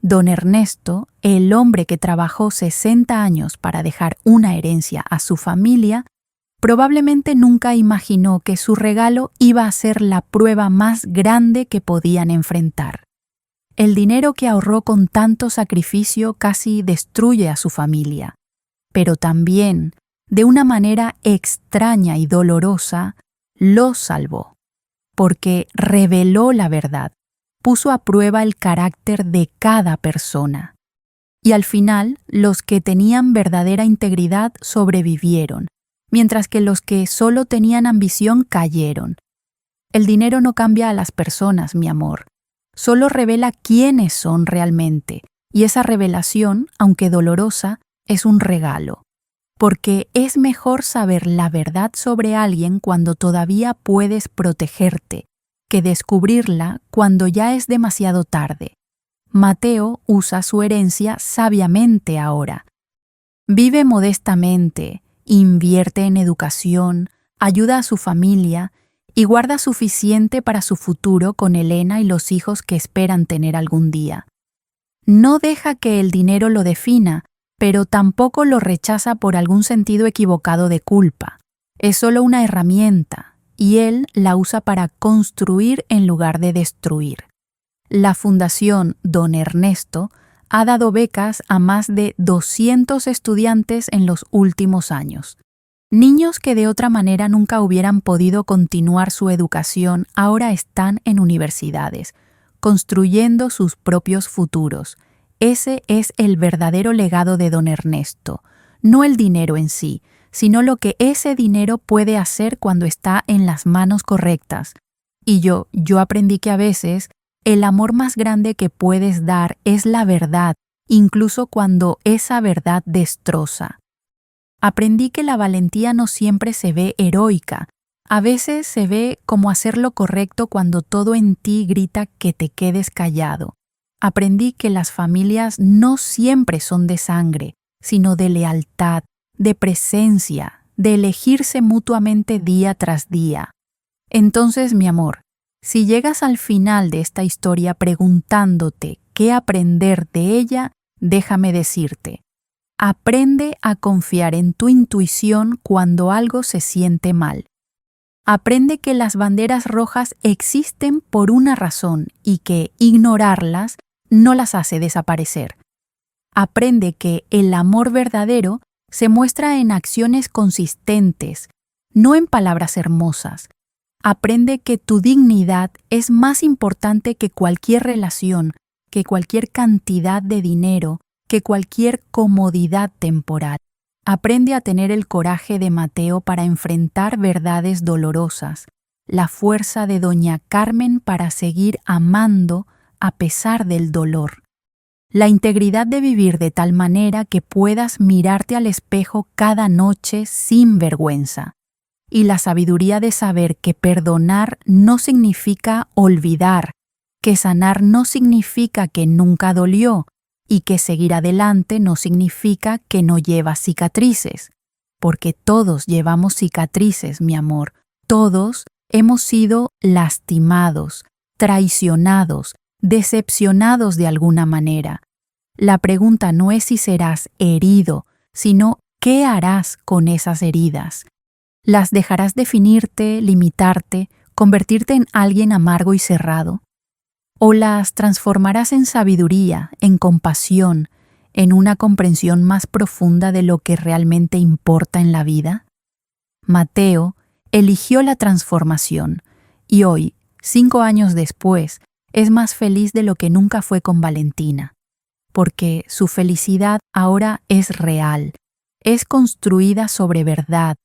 Don Ernesto, el hombre que trabajó 60 años para dejar una herencia a su familia, probablemente nunca imaginó que su regalo iba a ser la prueba más grande que podían enfrentar. El dinero que ahorró con tanto sacrificio casi destruye a su familia, pero también, de una manera extraña y dolorosa, los salvó, porque reveló la verdad, puso a prueba el carácter de cada persona. Y al final, los que tenían verdadera integridad sobrevivieron, mientras que los que solo tenían ambición cayeron. El dinero no cambia a las personas, mi amor. Solo revela quiénes son realmente, y esa revelación, aunque dolorosa, es un regalo. Porque es mejor saber la verdad sobre alguien cuando todavía puedes protegerte, que descubrirla cuando ya es demasiado tarde. Mateo usa su herencia sabiamente ahora. Vive modestamente, invierte en educación, ayuda a su familia y guarda suficiente para su futuro con Elena y los hijos que esperan tener algún día. No deja que el dinero lo defina, pero tampoco lo rechaza por algún sentido equivocado de culpa. Es solo una herramienta, y él la usa para construir en lugar de destruir. La Fundación Don Ernesto ha dado becas a más de 200 estudiantes en los últimos años. Niños que de otra manera nunca hubieran podido continuar su educación ahora están en universidades, construyendo sus propios futuros. Ese es el verdadero legado de Don Ernesto, no el dinero en sí, sino lo que ese dinero puede hacer cuando está en las manos correctas. Y yo aprendí que a veces el amor más grande que puedes dar es la verdad, incluso cuando esa verdad destroza. Aprendí que la valentía no siempre se ve heroica. A veces se ve como hacer lo correcto cuando todo en ti grita que te quedes callado. Aprendí que las familias no siempre son de sangre, sino de lealtad, de presencia, de elegirse mutuamente día tras día. Entonces, mi amor, si llegas al final de esta historia preguntándote qué aprender de ella, déjame decirte. Aprende a confiar en tu intuición cuando algo se siente mal. Aprende que las banderas rojas existen por una razón y que ignorarlas no las hace desaparecer. Aprende que el amor verdadero se muestra en acciones consistentes, no en palabras hermosas. Aprende que tu dignidad es más importante que cualquier relación, que cualquier cantidad de dinero, que cualquier comodidad temporal. Aprende a tener el coraje de Mateo para enfrentar verdades dolorosas, la fuerza de Doña Carmen para seguir amando a pesar del dolor, la integridad de vivir de tal manera que puedas mirarte al espejo cada noche sin vergüenza, y la sabiduría de saber que perdonar no significa olvidar, que sanar no significa que nunca dolió, y que seguir adelante no significa que no llevas cicatrices, porque todos llevamos cicatrices, mi amor, todos hemos sido lastimados, traicionados, decepcionados de alguna manera. La pregunta no es si serás herido, sino ¿qué harás con esas heridas? ¿Las dejarás definirte, limitarte, convertirte en alguien amargo y cerrado? ¿O las transformarás en sabiduría, en compasión, en una comprensión más profunda de lo que realmente importa en la vida? Mateo eligió la transformación y hoy, 5 años después, es más feliz de lo que nunca fue con Valentina, porque su felicidad ahora es real, es construida sobre verdad,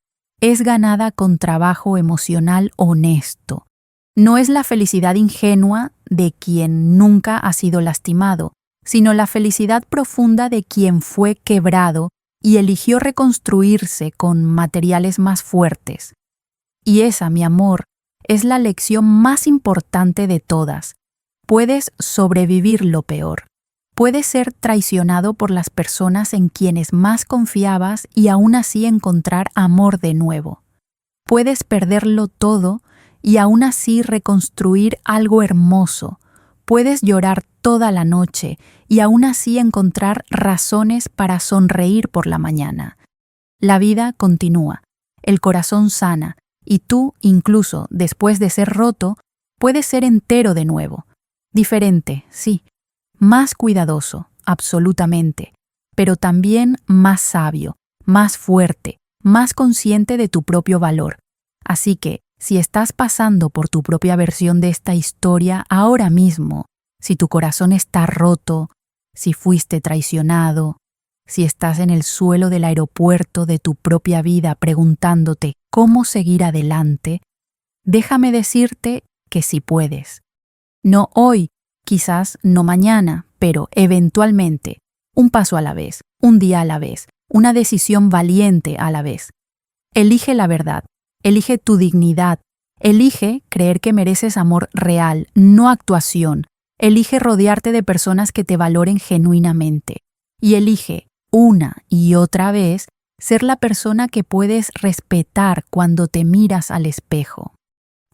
es ganada con trabajo emocional honesto. No es la felicidad ingenua de quien nunca ha sido lastimado, sino la felicidad profunda de quien fue quebrado y eligió reconstruirse con materiales más fuertes. Y esa, mi amor, es la lección más importante de todas. Puedes sobrevivir lo peor. Puedes ser traicionado por las personas en quienes más confiabas y aún así encontrar amor de nuevo. Puedes perderlo todo y aún así reconstruir algo hermoso. Puedes llorar toda la noche y aún así encontrar razones para sonreír por la mañana. La vida continúa, el corazón sana, y tú, incluso después de ser roto, puedes ser entero de nuevo. Diferente, sí. Más cuidadoso, absolutamente, pero también más sabio, más fuerte, más consciente de tu propio valor. Así que, si estás pasando por tu propia versión de esta historia ahora mismo, si tu corazón está roto, si fuiste traicionado, si estás en el suelo del aeropuerto de tu propia vida preguntándote cómo seguir adelante, déjame decirte que sí puedes. No hoy, quizás no mañana, pero eventualmente, un paso a la vez, un día a la vez, una decisión valiente a la vez. Elige la verdad. Elige tu dignidad. Elige creer que mereces amor real, no actuación. Elige rodearte de personas que te valoren genuinamente. Y elige, una y otra vez, ser la persona que puedes respetar cuando te miras al espejo.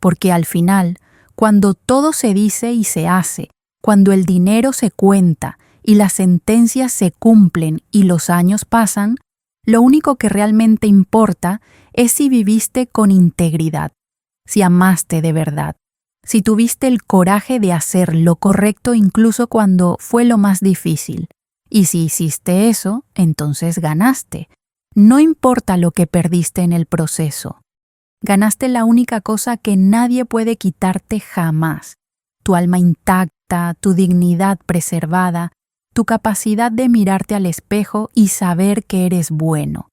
Porque al final, cuando todo se dice y se hace, cuando el dinero se cuenta y las sentencias se cumplen y los años pasan, lo único que realmente importa es si viviste con integridad, si amaste de verdad, si tuviste el coraje de hacer lo correcto incluso cuando fue lo más difícil. Y si hiciste eso, entonces ganaste. No importa lo que perdiste en el proceso. Ganaste la única cosa que nadie puede quitarte jamás: tu alma intacta, tu dignidad preservada, tu capacidad de mirarte al espejo y saber que eres bueno.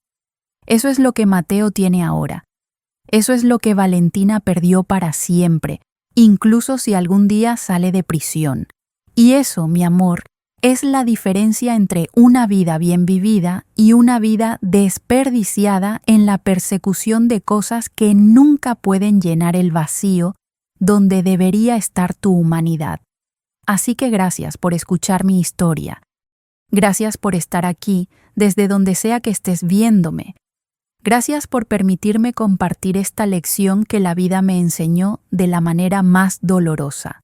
Eso es lo que Mateo tiene ahora. Eso es lo que Valentina perdió para siempre, incluso si algún día sale de prisión. Y eso, mi amor, es la diferencia entre una vida bien vivida y una vida desperdiciada en la persecución de cosas que nunca pueden llenar el vacío donde debería estar tu humanidad. Así que gracias por escuchar mi historia. Gracias por estar aquí, desde donde sea que estés viéndome. Gracias por permitirme compartir esta lección que la vida me enseñó de la manera más dolorosa.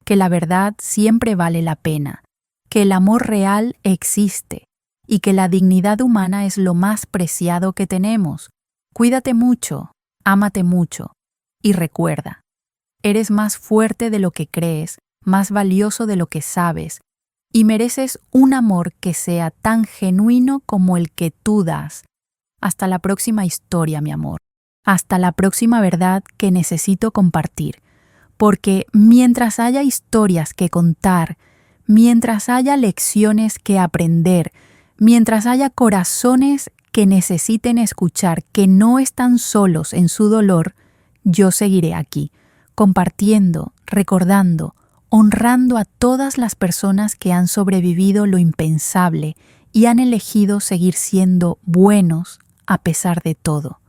Que la verdad siempre vale la pena. Que el amor real existe y que la dignidad humana es lo más preciado que tenemos. Cuídate mucho, ámate mucho y recuerda, eres más fuerte de lo que crees, más valioso de lo que sabes y mereces un amor que sea tan genuino como el que tú das. Hasta la próxima historia, mi amor. Hasta la próxima verdad que necesito compartir. Porque mientras haya historias que contar, mientras haya lecciones que aprender, mientras haya corazones que necesiten escuchar que no están solos en su dolor, yo seguiré aquí, compartiendo, recordando, honrando a todas las personas que han sobrevivido lo impensable y han elegido seguir siendo buenos a pesar de todo.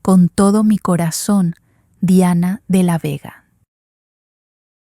Con todo mi corazón, Diana de la Vega.